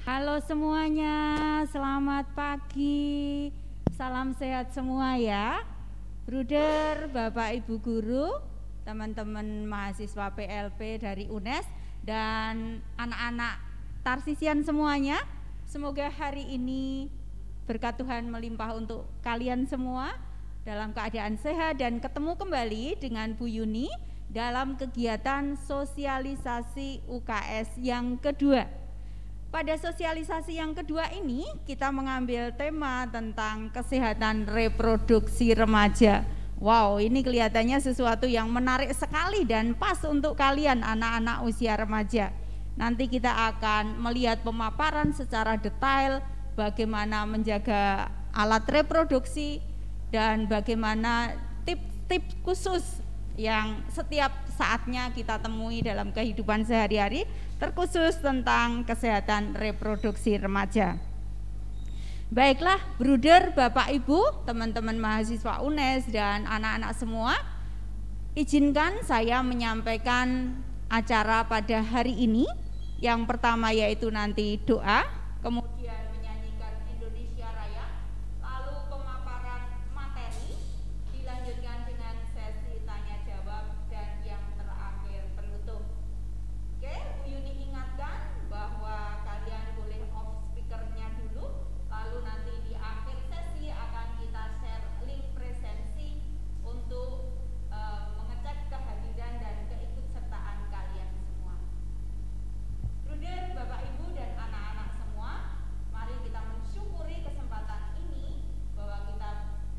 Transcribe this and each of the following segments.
Halo semuanya, selamat pagi. Salam sehat semua ya. Bruder, Bapak Ibu guru, teman-teman mahasiswa PLP dari UNES dan anak-anak Tarsisian semuanya. Semoga hari ini berkat Tuhan melimpah untuk kalian semua dalam keadaan sehat dan ketemu kembali dengan Bu Yuni dalam kegiatan sosialisasi UKS yang kedua. Pada sosialisasi yang kedua ini kita mengambil tema tentang kesehatan reproduksi remaja. Wow, ini kelihatannya sesuatu yang menarik sekali dan pas untuk kalian anak-anak usia remaja. Nanti kita akan melihat pemaparan secara detail bagaimana menjaga alat reproduksi dan bagaimana tips-tips khusus yang setiap saatnya kita temui dalam kehidupan sehari-hari, terkhusus tentang kesehatan reproduksi remaja. Baiklah, bruder, Bapak Ibu, teman-teman mahasiswa UNES dan anak-anak semua, izinkan saya menyampaikan acara pada hari ini. Yang pertama yaitu nanti doa, kemudian menyanyikan Indonesia Raya, lalu pemaparan materi, dilanjutkan dengan sesi tanya jawab, dan yang terakhir penutup. Oke, Bu Yuni ingatkan bahwa kalian boleh off speakernya dulu, lalu nanti di akhir sesi akan kita share link presensi untuk mengecek kehadiran dan keikutsertaan kalian semua. Bruder, Bapak Ibu dan anak-anak semua, mari kita mensyukuri kesempatan ini bahwa kita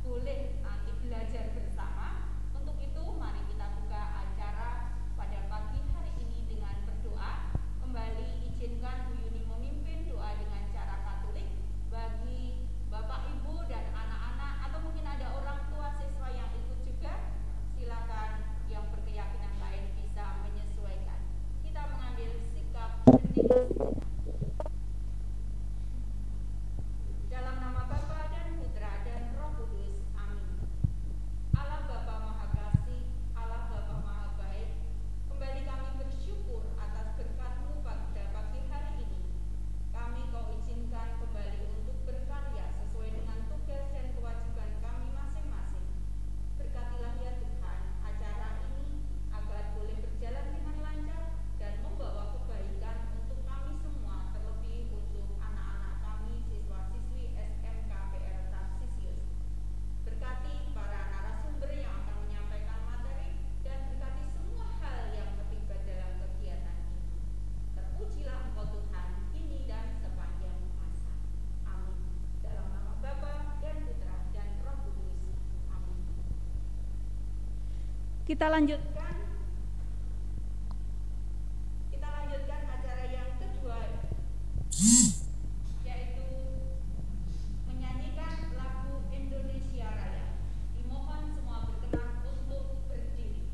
boleh nanti belajar bersama. Untuk itu mari kita buka acara pada pagi hari ini dengan berdoa. Kembali izinkan Bu Yuni memimpin doa dengan cara Katolik bagi Bapak Ibu dan anak-anak, atau mungkin ada orang tua siswa yang ikut juga. Silakan yang berkeyakinan lain bisa menyesuaikan. Kita mengambil sikap hening. Dalam nama Bapa dan Putra dan Roh Kudus. Amin. Allah Bapa Maha Kasih, Allah Bapa Maha Baik, kembali kami bersyukur atas berkat-Mu pada pagi hari ini. Kami Kau izinkan kembali untuk berkarya sesuai dengan tugas dan kewajiban kami masing-masing. Berkatilah ya Tuhan acara ini agar boleh berjalan dengan lancar dan membawa kebaikan untuk kami semua, terlebih untuk anak-anak kami siswa-siswi SMK PR Tarsisius. Berkati para narasumber yang akan menyampaikan materi dan berkati semua hal yang terlibat dalam kegiatan ini. Terpujilah Engkau Tuhan, kini dan sepanjang masa. Amin. Dalam nama Bapa dan Putra dan Roh Kudus. Amin. Kita lanjutkan acara yang kedua, yaitu menyanyikan lagu Indonesia Raya. Dimohon semua berkenan untuk berdiri.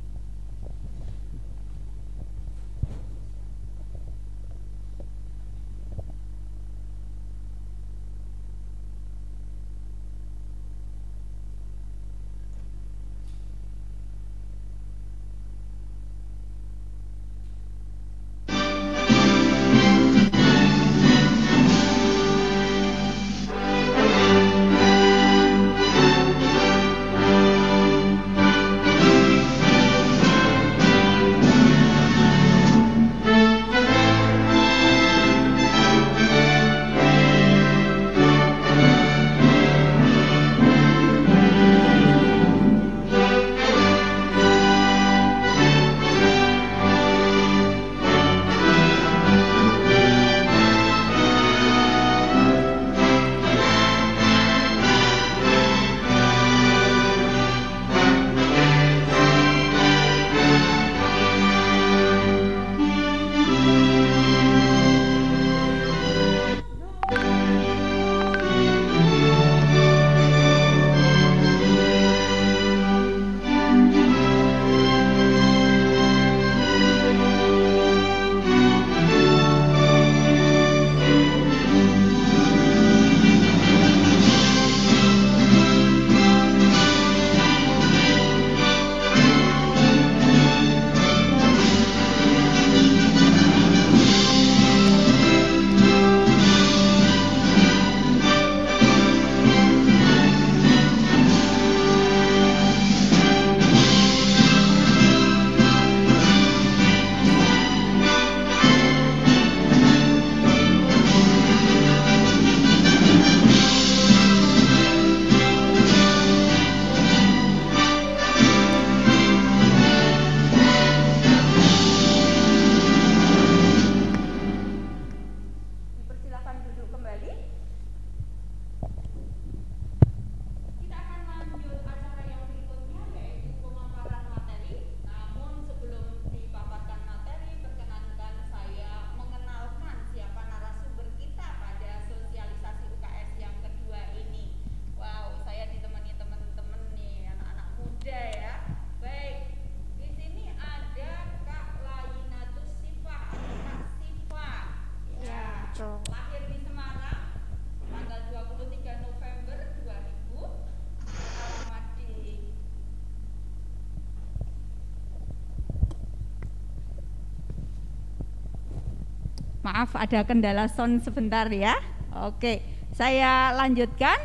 Maaf ada kendala sound sebentar ya. Oke, saya lanjutkan.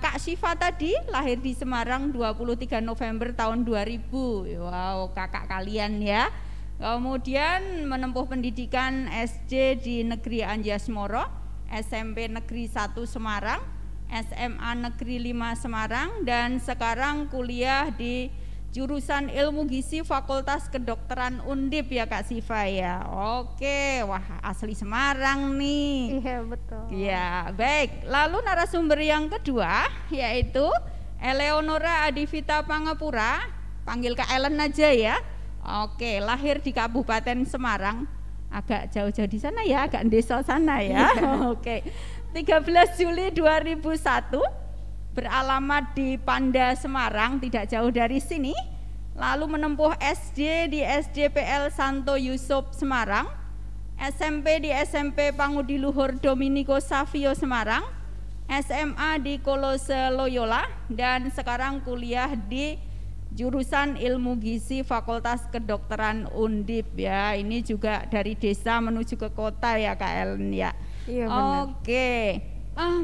Kak Syifa tadi lahir di Semarang 23 November tahun 2000. Wow, kakak kalian ya. Kemudian menempuh pendidikan SD di Negeri Anjasmoro, SMP Negeri 1 Semarang, SMA Negeri 5 Semarang, dan sekarang kuliah di jurusan Ilmu Gizi Fakultas Kedokteran Undip ya Kak Syifa ya. Oke, wah asli Semarang nih. Iya betul. Ya baik, lalu narasumber yang kedua yaitu Eleonora Adivita Pangapura, panggil Kak Ellen aja ya. Oke, lahir di Kabupaten Semarang, agak jauh-jauh di sana ya, agak desa sana ya. Oke, 13 Juli 2001, beralamat di Panda Semarang, tidak jauh dari sini. Lalu menempuh SD di SDPL Santo Yusuf Semarang, SMP di SMP Pangudi Luhur Dominico Savio Semarang, SMA di Kolose Loyola, dan sekarang kuliah di jurusan Ilmu Gizi Fakultas Kedokteran Undip ya. Ini juga dari desa menuju ke kota ya Kak Ellen ya. Iya benar. Oke.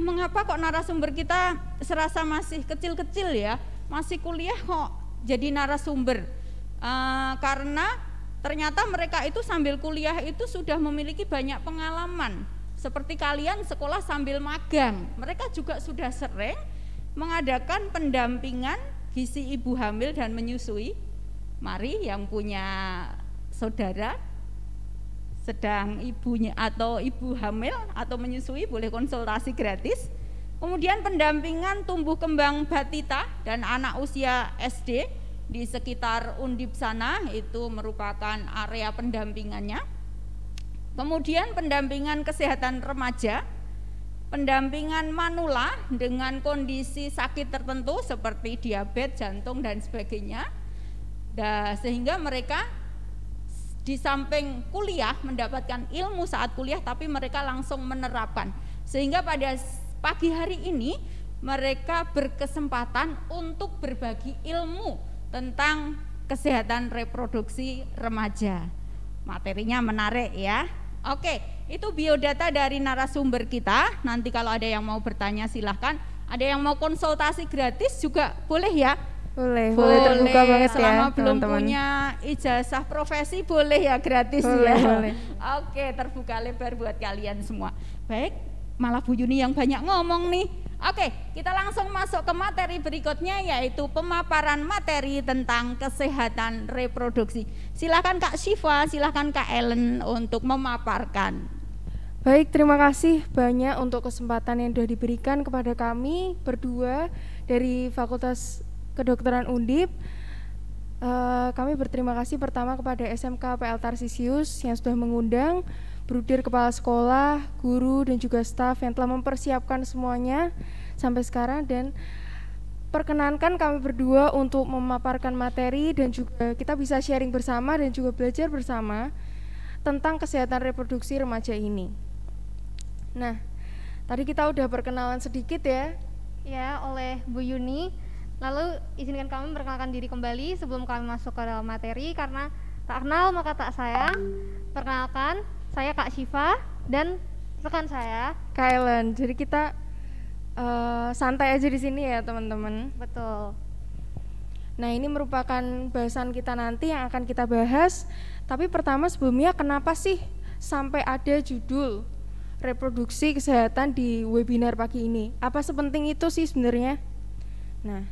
Mengapa kok narasumber kita serasa masih kecil-kecil ya, masih kuliah kok jadi narasumber? Karena ternyata mereka itu sambil kuliah itu sudah memiliki banyak pengalaman. Seperti kalian sekolah sambil magang, mereka juga sudah sering mengadakan pendampingan gizi ibu hamil dan menyusui. Mari yang punya saudara sedang ibunya atau ibu hamil atau menyusui boleh konsultasi gratis. Kemudian pendampingan tumbuh kembang batita dan anak usia SD di sekitar Undip sana, itu merupakan area pendampingannya. Kemudian pendampingan kesehatan remaja, pendampingan manula dengan kondisi sakit tertentu seperti diabetes, jantung dan sebagainya. Sehingga mereka di samping kuliah mendapatkan ilmu saat kuliah, tapi mereka langsung menerapkan. Sehingga pada pagi hari ini mereka berkesempatan untuk berbagi ilmu tentang kesehatan reproduksi remaja. Materinya menarik ya. Oke, itu biodata dari narasumber kita. Nanti kalau ada yang mau bertanya silahkan. Ada yang mau konsultasi gratis juga boleh ya? Boleh terbuka banget ya. Selama belum teman-teman punya ijazah profesi boleh ya, gratis boleh, ya. Boleh. Oke, terbuka lebar buat kalian semua. Baik, malah Bu Yuni yang banyak ngomong nih. Oke, kita langsung masuk ke materi berikutnya, yaitu pemaparan materi tentang kesehatan reproduksi. Silakan Kak Syifa, silakan Kak Ellen untuk memaparkan. Baik, terima kasih banyak untuk kesempatan yang sudah diberikan kepada kami berdua dari Fakultas Kedokteran Undip. Kami berterima kasih pertama kepada SMK PL Tarsisius yang sudah mengundang Brudir kepala sekolah, guru dan juga staf yang telah mempersiapkan semuanya sampai sekarang, dan perkenankan kami berdua untuk memaparkan materi dan juga kita bisa sharing bersama dan juga belajar bersama tentang kesehatan reproduksi remaja ini. Nah, tadi kita udah perkenalan sedikit ya oleh Bu Yuni. Lalu izinkan kami memperkenalkan diri kembali sebelum kami masuk ke dalam materi, karena tak kenal maka tak sayang. Perkenalkan, saya Kak Syifa dan rekan saya Kak Ellen. Jadi kita santai aja di sini ya teman-teman. Betul. Nah, ini merupakan bahasan kita nanti yang akan kita bahas. Tapi pertama sebelumnya, kenapa sih sampai ada judul reproduksi kesehatan di webinar pagi ini? Apa sepenting itu sih sebenarnya? Nah,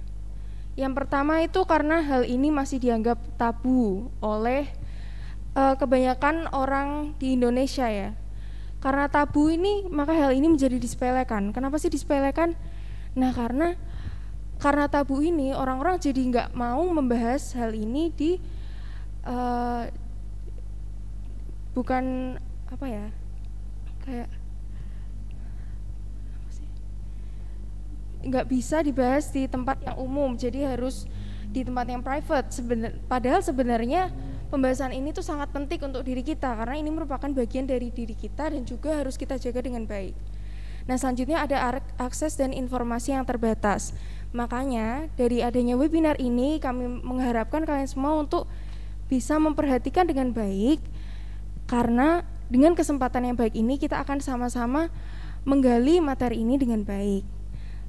yang pertama itu karena hal ini masih dianggap tabu oleh kebanyakan orang di Indonesia ya. Karena tabu ini, maka hal ini menjadi disepelekan. Kenapa sih disepelekan? Nah, karena tabu ini, orang-orang jadi nggak mau membahas hal ini di bukan apa ya, kayak nggak bisa dibahas di tempat yang umum, jadi harus di tempat yang private. Padahal sebenarnya pembahasan ini tuh sangat penting untuk diri kita, karena ini merupakan bagian dari diri kita dan juga harus kita jaga dengan baik. Nah, selanjutnya ada akses dan informasi yang terbatas. Makanya dari adanya webinar ini kami mengharapkan kalian semua untuk bisa memperhatikan dengan baik, karena dengan kesempatan yang baik ini kita akan sama-sama menggali materi ini dengan baik.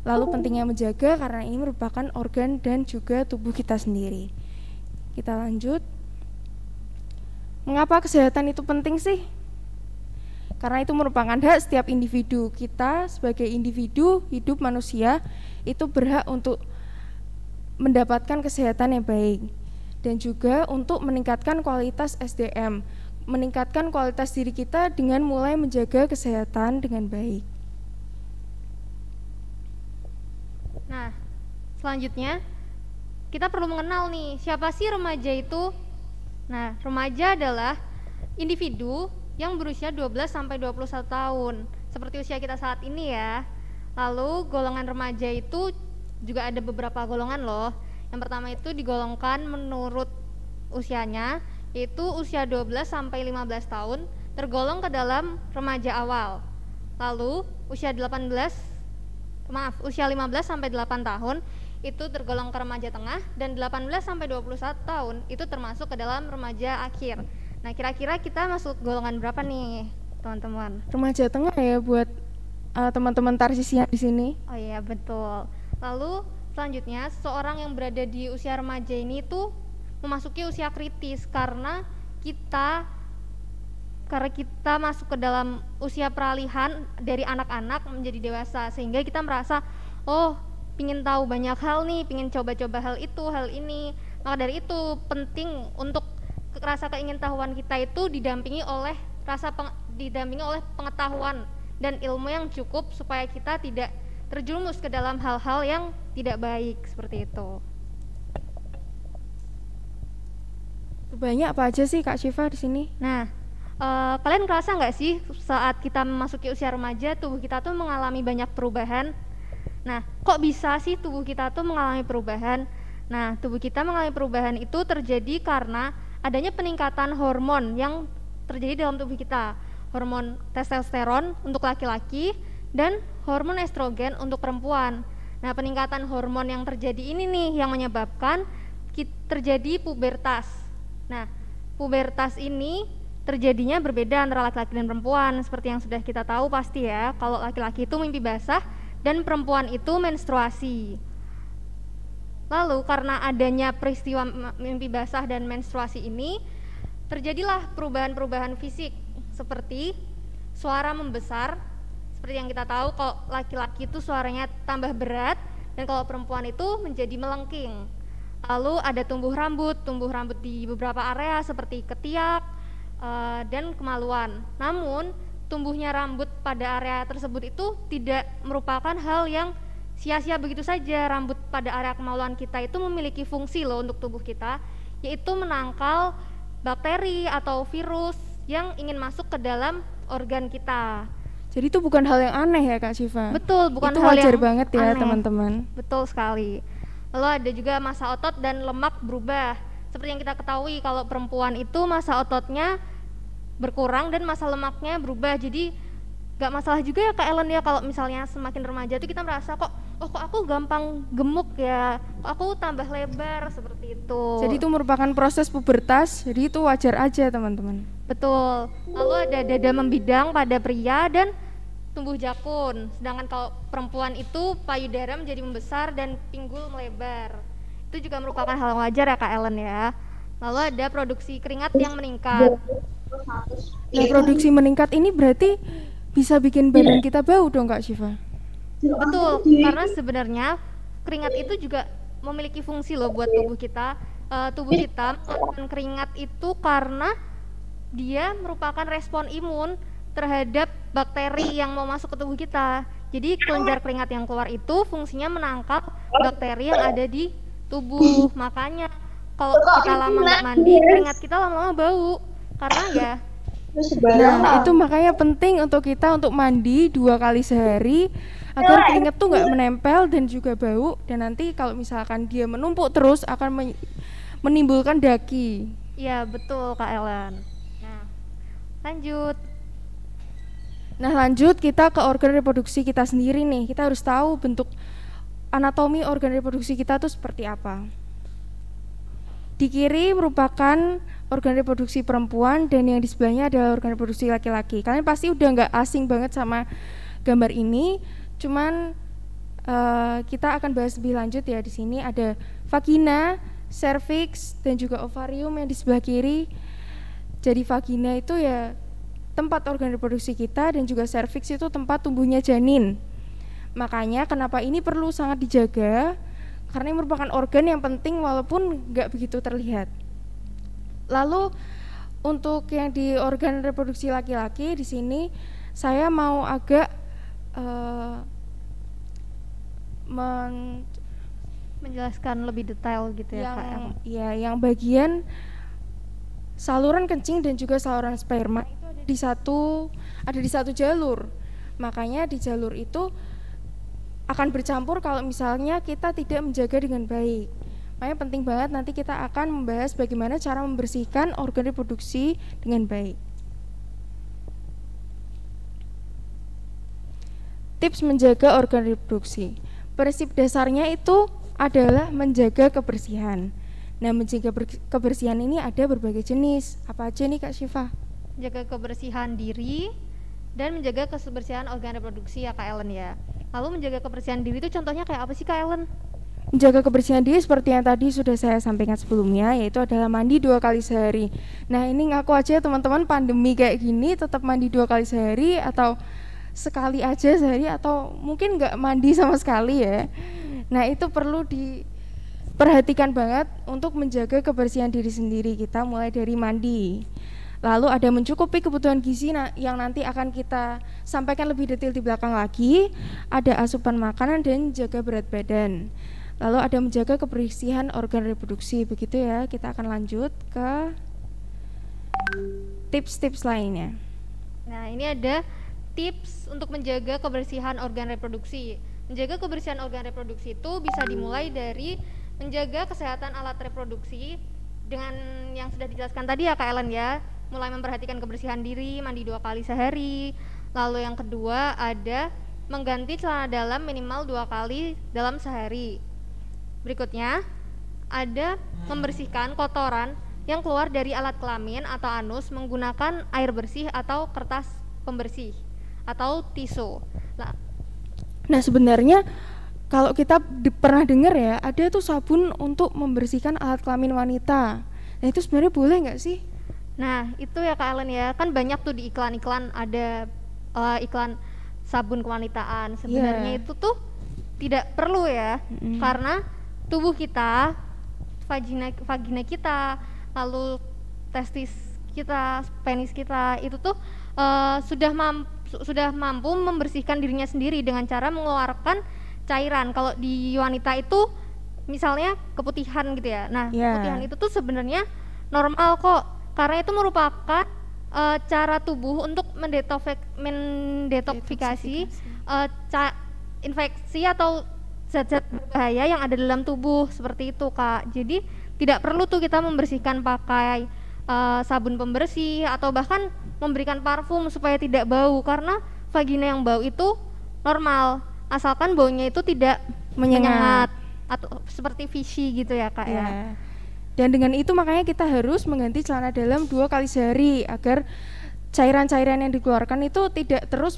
Lalu pentingnya menjaga karena ini merupakan organ dan juga tubuh kita sendiri. Kita lanjut. Mengapa kesehatan itu penting sih? Karena itu merupakan hak setiap individu. Kita sebagai individu hidup manusia itu berhak untuk mendapatkan kesehatan yang baik dan juga untuk meningkatkan kualitas SDM, meningkatkan kualitas diri kita dengan mulai menjaga kesehatan dengan baik. Nah, selanjutnya kita perlu mengenal nih, siapa sih remaja itu? Nah, remaja adalah individu yang berusia 12 sampai 21 tahun, seperti usia kita saat ini ya. Lalu golongan remaja itu juga ada beberapa golongan loh. Yang pertama itu digolongkan menurut usianya, yaitu usia 12 sampai 15 tahun tergolong ke dalam remaja awal. Lalu usia 15 sampai 8 tahun itu tergolong ke remaja tengah, dan 18 sampai 21 tahun itu termasuk ke dalam remaja akhir. Nah, kira-kira kita masuk golongan berapa nih, teman-teman? Remaja tengah ya buat teman-teman Tarsisia di sini. Oh iya, betul. Lalu selanjutnya, seseorang yang berada di usia remaja ini tuh memasuki usia kritis karena kita masuk ke dalam usia peralihan dari anak-anak menjadi dewasa, sehingga kita merasa, oh, pingin tahu banyak hal nih, pingin coba-coba hal itu, hal ini. Maka dari itu penting untuk rasa keingintahuan kita itu didampingi oleh pengetahuan dan ilmu yang cukup supaya kita tidak terjerumus ke dalam hal-hal yang tidak baik seperti itu. Banyak apa aja sih Kak Syifa di sini? Nah, kalian ngerasa nggak sih saat kita memasuki usia remaja tubuh kita tuh mengalami banyak perubahan? Nah, kok bisa sih tubuh kita tuh mengalami perubahan? Nah, tubuh kita mengalami perubahan itu terjadi karena adanya peningkatan hormon yang terjadi dalam tubuh kita. Hormon testosteron untuk laki-laki dan hormon estrogen untuk perempuan. Nah, peningkatan hormon yang terjadi ini nih yang menyebabkan terjadi pubertas. Nah, pubertas ini terjadinya berbeda antara laki-laki dan perempuan. Seperti yang sudah kita tahu pasti ya, kalau laki-laki itu mimpi basah dan perempuan itu menstruasi. Lalu karena adanya peristiwa mimpi basah dan menstruasi ini, terjadilah perubahan-perubahan fisik seperti suara membesar. Seperti yang kita tahu, kalau laki-laki itu suaranya tambah berat, dan kalau perempuan itu menjadi melengking. Lalu ada tumbuh rambut di beberapa area seperti ketiak dan kemaluan. Namun tumbuhnya rambut pada area tersebut itu tidak merupakan hal yang sia-sia begitu saja. Rambut pada area kemaluan kita itu memiliki fungsi loh untuk tubuh kita, yaitu menangkal bakteri atau virus yang ingin masuk ke dalam organ kita. Jadi itu bukan hal yang aneh ya Kak Syifa? Betul, bukan itu hal wajar yang banget ya aneh. Teman-teman. Betul sekali. Lalu ada juga massa otot dan lemak berubah. Seperti yang kita ketahui, kalau perempuan itu massa ototnya berkurang dan massa lemaknya berubah. Jadi gak masalah juga ya Kak Ellen ya, kalau misalnya semakin remaja itu kita merasa kok aku gampang gemuk ya, kok aku tambah lebar, seperti itu. Jadi itu merupakan proses pubertas, jadi itu wajar aja teman-teman. Betul. Lalu ada dada membidang pada pria dan tumbuh jakun. Sedangkan kalau perempuan itu payudara menjadi membesar dan pinggul melebar. Itu juga merupakan hal yang wajar ya Kak Ellen ya. Lalu ada produksi keringat yang meningkat. Nah, produksi meningkat ini berarti bisa bikin badan kita bau dong Kak Syifa? Betul, karena sebenarnya keringat itu juga memiliki fungsi loh buat tubuh kita. Tubuh kita mengeluarkan keringat itu karena dia merupakan respon imun terhadap bakteri yang mau masuk ke tubuh kita. Jadi kelenjar keringat yang keluar itu fungsinya menangkap bakteri yang ada di tubuh. Makanya kalau kita lama nggak mandi, keringat kita lama-lama bau. Karena ya. Nah, itu makanya penting untuk kita untuk mandi 2 kali sehari agar keringat tuh nggak menempel dan juga bau, dan nanti kalau misalkan dia menumpuk terus akan menimbulkan daki. Iya betul Kak Ellen. Nah lanjut kita ke organ reproduksi kita sendiri nih. Kita harus tahu bentuk anatomi organ reproduksi kita tuh seperti apa. Di kiri merupakan organ reproduksi perempuan dan yang di sebelahnya adalah organ reproduksi laki-laki. Kalian pasti udah nggak asing banget sama gambar ini, cuman kita akan bahas lebih lanjut ya. Di sini ada vagina, cervix dan juga ovarium yang di sebelah kiri. Jadi vagina itu ya tempat organ reproduksi kita dan juga cervix itu tempat tumbuhnya janin. Makanya kenapa ini perlu sangat dijaga, karena ini merupakan organ yang penting walaupun nggak begitu terlihat. Lalu untuk yang di organ reproduksi laki-laki di sini saya mau agak menjelaskan lebih detail gitu ya Kak. Yang bagian saluran kencing dan juga saluran sperma itu ada di satu jalur. Makanya di jalur itu akan bercampur kalau misalnya kita tidak menjaga dengan baik. Makanya penting banget nanti kita akan membahas bagaimana cara membersihkan organ reproduksi dengan baik. Tips menjaga organ reproduksi. Prinsip dasarnya itu adalah menjaga kebersihan. Nah, menjaga kebersihan ini ada berbagai jenis. Apa aja nih Kak Syifa? Jaga kebersihan diri dan menjaga kebersihan organ reproduksi ya Kak Ellen ya. Lalu menjaga kebersihan diri itu contohnya kayak apa sih Kak Ellen? Menjaga kebersihan diri seperti yang tadi sudah saya sampaikan sebelumnya, yaitu adalah mandi 2 kali sehari. Nah, ini ngaku aja teman-teman pandemi kayak gini tetap mandi 2 kali sehari atau sekali aja sehari atau mungkin nggak mandi sama sekali ya. Nah, itu perlu diperhatikan banget untuk menjaga kebersihan diri sendiri kita mulai dari mandi. Lalu ada mencukupi kebutuhan gizi yang nanti akan kita sampaikan lebih detail di belakang lagi. Ada asupan makanan dan jaga berat badan. Lalu ada menjaga kebersihan organ reproduksi. Begitu ya, kita akan lanjut ke tips-tips lainnya. Nah, ini ada tips untuk menjaga kebersihan organ reproduksi. Menjaga kebersihan organ reproduksi itu bisa dimulai dari menjaga kesehatan alat reproduksi dengan yang sudah dijelaskan tadi ya Kak Ellen ya. Mulai memperhatikan kebersihan diri, mandi 2 kali sehari. Lalu yang kedua ada mengganti celana dalam minimal 2 kali dalam sehari. Berikutnya ada membersihkan kotoran yang keluar dari alat kelamin atau anus menggunakan air bersih atau kertas pembersih atau tisu. Nah, sebenarnya kalau kita pernah dengar ya, ada tuh sabun untuk membersihkan alat kelamin wanita. Nah, itu sebenarnya boleh nggak sih? Nah, itu ya Kak Ellen ya, kan banyak tuh di iklan-iklan ada iklan sabun kewanitaan. Sebenarnya itu tuh tidak perlu ya, karena tubuh kita, vagina kita, lalu testis kita, penis kita itu tuh sudah mampu membersihkan dirinya sendiri dengan cara mengeluarkan cairan. Kalau di wanita itu misalnya keputihan gitu ya. Nah, keputihan itu tuh sebenarnya normal kok. Karena itu merupakan cara tubuh untuk mendetoksifikasi infeksi atau zat-zat berbahaya yang ada dalam tubuh, seperti itu Kak. Jadi tidak perlu tuh kita membersihkan pakai sabun pembersih atau bahkan memberikan parfum supaya tidak bau, karena vagina yang bau itu normal asalkan baunya itu tidak menyengat atau seperti fishy gitu ya Kak ya. Dan dengan itu makanya kita harus mengganti celana dalam 2 kali sehari agar cairan-cairan yang dikeluarkan itu tidak terus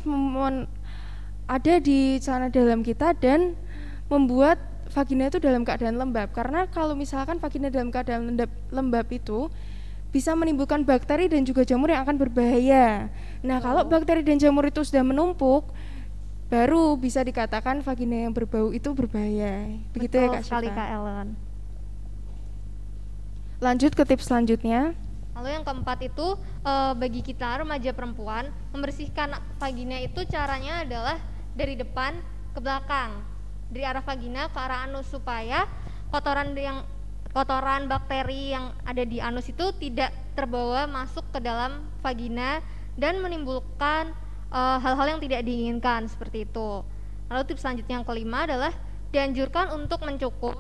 ada di celana dalam kita dan membuat vagina itu dalam keadaan lembab. Karena kalau misalkan vagina dalam keadaan lembab itu bisa menimbulkan bakteri dan juga jamur yang akan berbahaya. Nah, kalau bakteri dan jamur itu sudah menumpuk, baru bisa dikatakan vagina yang berbau itu berbahaya. Begitu. Betul ya Kak Syifa? Sekali Kak Ellen. Lanjut ke tips selanjutnya. Lalu yang keempat itu bagi kita remaja perempuan, membersihkan vagina itu caranya adalah dari depan ke belakang, dari arah vagina ke arah anus, supaya kotoran bakteri yang ada di anus itu tidak terbawa masuk ke dalam vagina dan menimbulkan hal-hal yang tidak diinginkan, seperti itu. Lalu tips selanjutnya yang kelima adalah dianjurkan untuk mencukur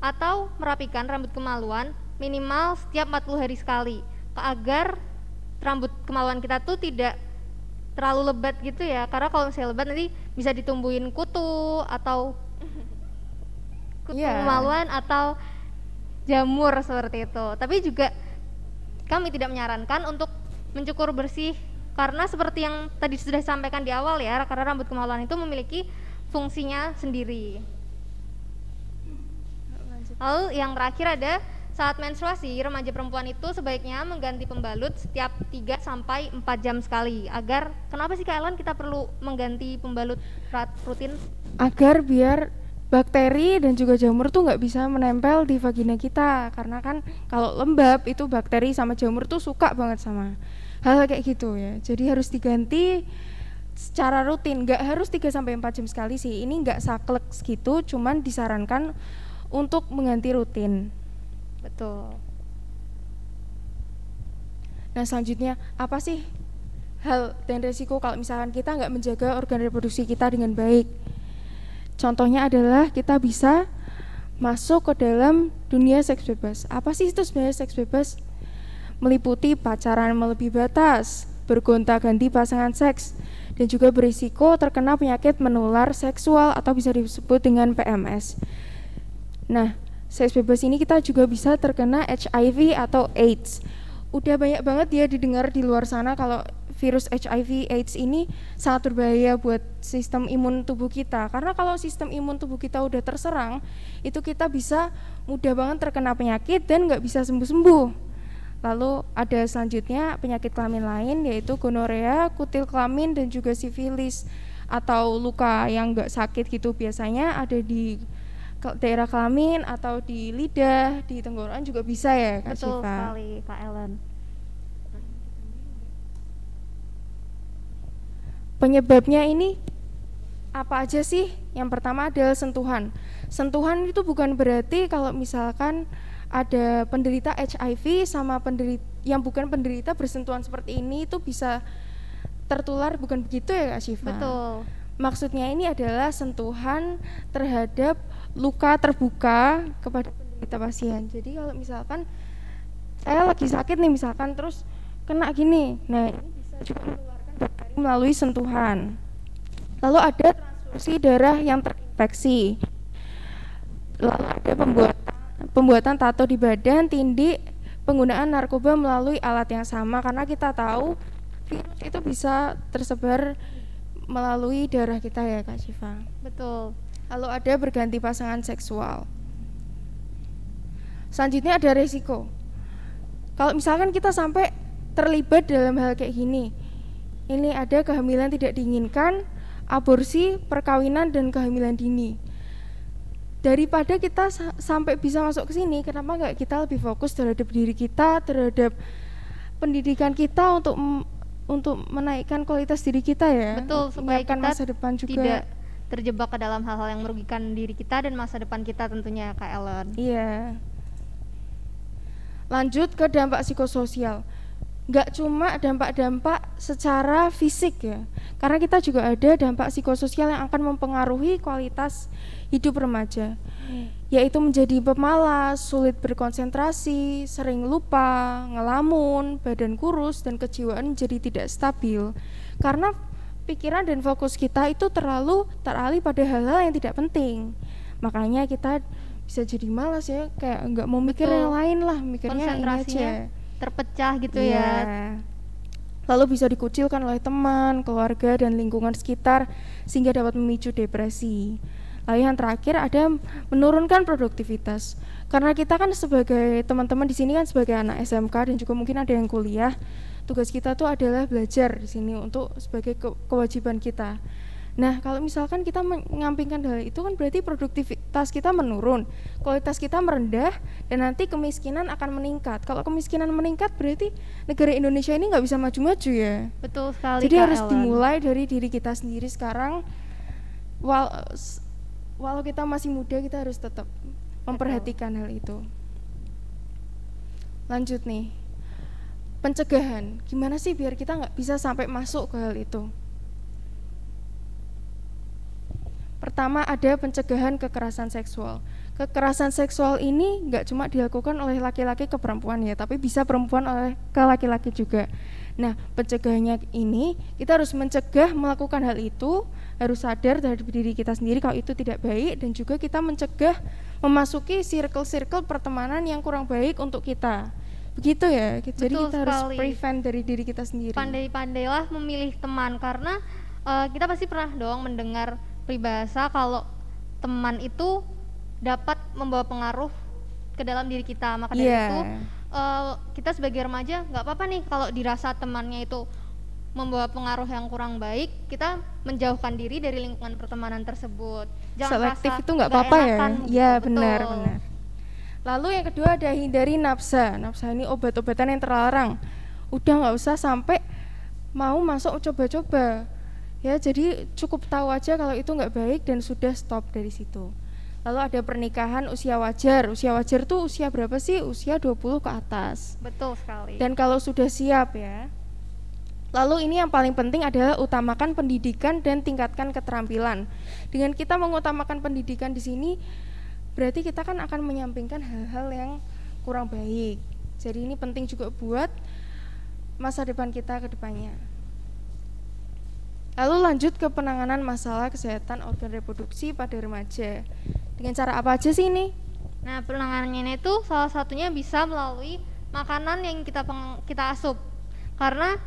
atau merapikan rambut kemaluan minimal setiap 40 hari sekali, agar rambut kemaluan kita tuh tidak terlalu lebat gitu ya, karena kalau misalnya lebat nanti bisa ditumbuhin kutu atau kemaluan atau jamur seperti itu. Tapi juga kami tidak menyarankan untuk mencukur bersih karena seperti yang tadi sudah disampaikan di awal ya, karena rambut kemaluan itu memiliki fungsinya sendiri. Lalu yang terakhir ada saat menstruasi, remaja perempuan itu sebaiknya mengganti pembalut setiap 3-4 jam sekali. Agar, kenapa sih Kak Ellen kita perlu mengganti pembalut rutin? Agar biar bakteri dan juga jamur tuh nggak bisa menempel di vagina kita. Karena kan kalau lembab itu bakteri sama jamur tuh suka banget sama hal kayak gitu ya. Jadi harus diganti secara rutin, nggak harus 3-4 jam sekali sih. Ini nggak saklek gitu, cuman disarankan untuk mengganti rutin. Betul. Nah selanjutnya apa sih hal dan resiko kalau misalkan kita nggak menjaga organ reproduksi kita dengan baik? Contohnya adalah kita bisa masuk ke dalam dunia seks bebas. Apa sih itu sebenarnya seks bebas? Meliputi pacaran melebihi batas, bergonta-ganti pasangan seks, dan juga berisiko terkena penyakit menular seksual atau bisa disebut dengan PMS. Nah, seks bebas ini kita juga bisa terkena HIV atau AIDS. Udah banyak banget ya didengar di luar sana kalau virus HIV AIDS ini sangat berbahaya buat sistem imun tubuh kita. Karena kalau sistem imun tubuh kita udah terserang, itu kita bisa mudah banget terkena penyakit dan nggak bisa sembuh-sembuh. Lalu ada selanjutnya penyakit kelamin lain yaitu gonorea, kutil kelamin, dan juga sifilis atau luka yang nggak sakit gitu. Biasanya ada di daerah kelamin atau di lidah, di tenggorokan juga bisa ya Kak Syifa. Betul sekali Kak Ellen. Penyebabnya ini apa aja sih? Yang pertama adalah sentuhan. Sentuhan itu bukan berarti kalau misalkan ada penderita HIV sama penderita yang bukan penderita bersentuhan seperti ini itu bisa tertular, bukan begitu ya Kak Syifa? Betul. Maksudnya ini adalah sentuhan terhadap luka terbuka kepada penderita pasien. Jadi kalau misalkan saya lagi sakit nih misalkan terus kena gini, nah ini bisa juga menularkan bakteri melalui sentuhan. Lalu ada transfusi darah yang terinfeksi. Lalu ada pembuatan tato di badan, tindik, penggunaan narkoba melalui alat yang sama karena kita tahu virus itu bisa tersebar melalui darah kita ya Kak Syifa. Betul. Lalu ada berganti pasangan seksual. Selanjutnya ada resiko. Kalau misalkan kita sampai terlibat dalam hal kayak gini, ini ada kehamilan tidak diinginkan, aborsi, perkawinan, dan kehamilan dini. Daripada kita sampai bisa masuk ke sini, kenapa nggak kita lebih fokus terhadap diri kita, terhadap pendidikan kita untuk menaikkan kualitas diri kita ya. Betul, supaya kita masa depan juga tidak terjebak ke dalam hal-hal yang merugikan diri kita dan masa depan kita tentunya Kak Ellen. Iya. Lanjut ke dampak psikososial. Nggak cuma dampak-dampak secara fisik ya, karena kita juga ada dampak psikososial yang akan mempengaruhi kualitas hidup remaja, yaitu menjadi pemalas, sulit berkonsentrasi, sering lupa, ngelamun, badan kurus, dan kejiwaan menjadi tidak stabil karena pikiran dan fokus kita itu terlalu teralih pada hal-hal yang tidak penting. Makanya kita bisa jadi malas ya, kayak nggak mau mikir yang lain lah, mikirnya ini aja, terpecah gitu ya. Lalu bisa dikucilkan oleh teman, keluarga, dan lingkungan sekitar sehingga dapat memicu depresi. Lalu yang terakhir ada menurunkan produktivitas. Karena kita kan sebagai teman-teman di sini kan sebagai anak SMK dan juga mungkin ada yang kuliah, tugas kita tuh adalah belajar di sini untuk sebagai kewajiban kita. Nah, kalau misalkan kita menyampingkan hal itu kan berarti produktivitas kita menurun, kualitas kita merendah, dan nanti kemiskinan akan meningkat. Kalau kemiskinan meningkat berarti negara Indonesia ini nggak bisa maju-maju ya. Betul sekali. Jadi harus dimulai dari diri kita sendiri sekarang. Walau kita masih muda, kita harus tetap memperhatikan hal itu. Lanjut nih, pencegahan. Gimana sih biar kita nggak bisa sampai masuk ke hal itu? Pertama ada pencegahan kekerasan seksual. Kekerasan seksual ini nggak cuma dilakukan oleh laki-laki ke perempuan ya, tapi bisa perempuan ke laki-laki juga. Nah, pencegahannya ini kita harus mencegah melakukan hal itu, harus sadar terhadap diri kita sendiri kalau itu tidak baik, dan juga kita mencegah memasuki circle-circle pertemanan yang kurang baik untuk kita, Begitu ya. Jadi Betul kita harus sekali. prevent dari diri kita sendiri. Pandai-pandailah memilih teman karena kita pasti pernah dong mendengar peribahasa kalau teman itu dapat membawa pengaruh ke dalam diri kita. Maka dari itu kita sebagai remaja nggak apa-apa nih kalau dirasa temannya itu membawa pengaruh yang kurang baik, kita menjauhkan diri dari lingkungan pertemanan tersebut. Jangan selektif rasa itu nggak apa-apa ya. enakan, Iya gitu. benar. Betul. Lalu yang kedua ada hindari nafsa. Nafsa ini obat-obatan yang terlarang. Udah nggak usah sampai mau masuk coba-coba. Ya jadi cukup tahu aja kalau itu nggak baik dan sudah stop dari situ. Lalu ada pernikahan usia wajar. Usia wajar tuh usia berapa sih? Usia 20 ke atas. Betul sekali. Dan kalau sudah siap ya. Lalu ini yang paling penting adalah utamakan pendidikan dan tingkatkan keterampilan. Dengan kita mengutamakan pendidikan di sini, berarti kita kan akan menyampingkan hal-hal yang kurang baik. Jadi ini penting juga buat masa depan kita ke depannya. Lalu lanjut ke penanganan masalah kesehatan organ reproduksi pada remaja. Dengan cara apa aja sih ini? Nah, penanganannya itu salah satunya bisa melalui makanan yang kita asup. Karena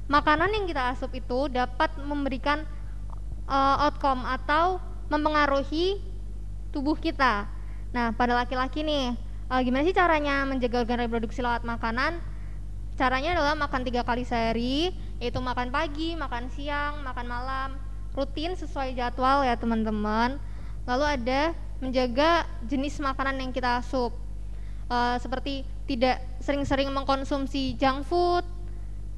makanan yang kita asup itu dapat memberikan outcome atau mempengaruhi tubuh kita. Nah, pada laki-laki nih, gimana sih caranya menjaga organ reproduksi lewat makanan? Caranya adalah makan 3 kali sehari, yaitu makan pagi, makan siang, makan malam, rutin sesuai jadwal ya teman-teman. Lalu ada menjaga jenis makanan yang kita asup, seperti tidak sering-sering mengkonsumsi junk food,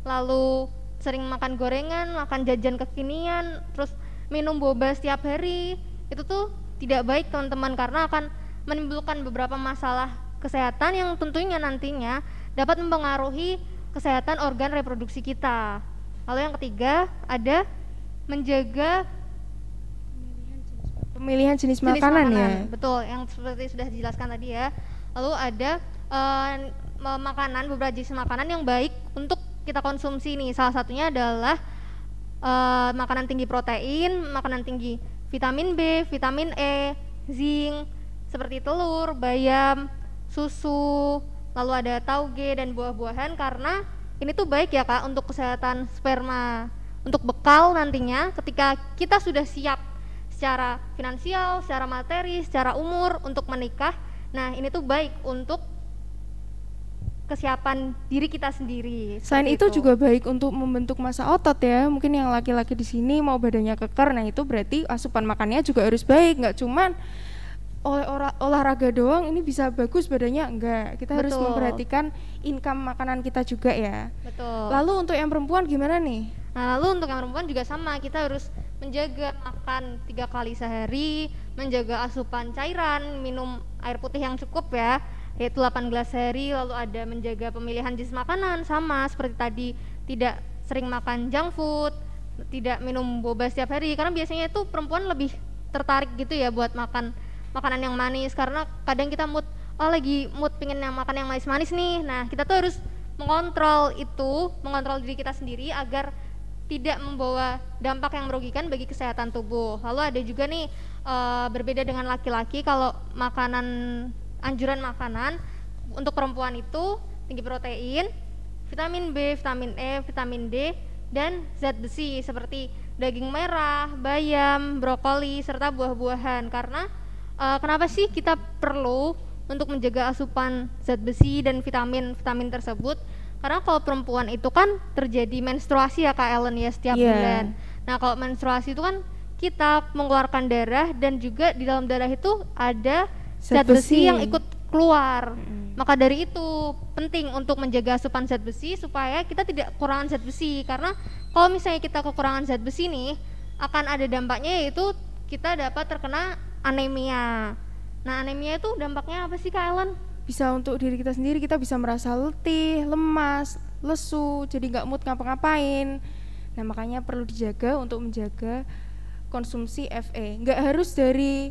lalu sering makan gorengan, makan jajan kekinian, terus minum boba setiap hari. Itu tuh tidak baik teman-teman, karena akan menimbulkan beberapa masalah kesehatan yang tentunya nantinya dapat mempengaruhi kesehatan organ reproduksi kita. Lalu yang ketiga ada menjaga pemilihan jenis makanan ya. Betul, yang seperti sudah dijelaskan tadi ya. Lalu ada beberapa jenis makanan yang baik untuk kita konsumsi nih. Salah satunya adalah makanan tinggi protein, makanan tinggi vitamin B, vitamin E, zinc, seperti telur, bayam, susu, lalu ada tauge dan buah-buahan, karena ini tuh baik ya Kak untuk kesehatan sperma, untuk bekal nantinya ketika kita sudah siap secara finansial, secara materi, secara umur untuk menikah. Nah, ini tuh baik untuk kesiapan diri kita sendiri. Selain itu juga baik untuk membentuk massa otot ya. Mungkin yang laki-laki di sini mau badannya kekar, nah itu berarti asupan makannya juga harus baik. Nggak cuman olahraga doang ini bisa bagus badannya, enggak. Kita harus memperhatikan income makanan kita juga ya. Betul. Lalu untuk yang perempuan gimana nih? Nah, lalu untuk yang perempuan juga sama, kita harus menjaga makan 3 kali sehari, menjaga asupan cairan, minum air putih yang cukup ya, yaitu 8 gelas sehari. Lalu ada menjaga pemilihan jenis makanan, sama seperti tadi, tidak sering makan junk food, tidak minum boba setiap hari, karena biasanya itu perempuan lebih tertarik gitu ya buat makan makanan yang manis, karena kadang kita lagi mood pengen makan yang manis-manis nih. Nah, kita tuh harus mengontrol diri kita sendiri agar tidak membawa dampak yang merugikan bagi kesehatan tubuh. Lalu ada juga nih berbeda dengan laki-laki, kalau anjuran makanan untuk perempuan itu tinggi protein, vitamin B, vitamin E, vitamin D, dan zat besi seperti daging merah, bayam, brokoli, serta buah-buahan. Karena kenapa sih kita perlu untuk menjaga asupan zat besi dan vitamin tersebut? Karena kalau perempuan itu kan terjadi menstruasi ya Kak Ellen ya, setiap bulan. Nah, kalau menstruasi itu kan kita mengeluarkan darah, dan juga di dalam darah itu ada zat besi yang ikut keluar. Maka dari itu penting untuk menjaga asupan zat besi supaya kita tidak kekurangan zat besi. Karena kalau misalnya kita kekurangan zat besi nih, akan ada dampaknya, yaitu kita dapat terkena anemia. Nah, anemia itu dampaknya apa sih Kak Ellen? Bisa untuk diri kita sendiri, kita bisa merasa letih, lemas, lesu, jadi nggak mood ngapa-ngapain. Nah, makanya perlu dijaga untuk menjaga konsumsi Fe. Nggak harus dari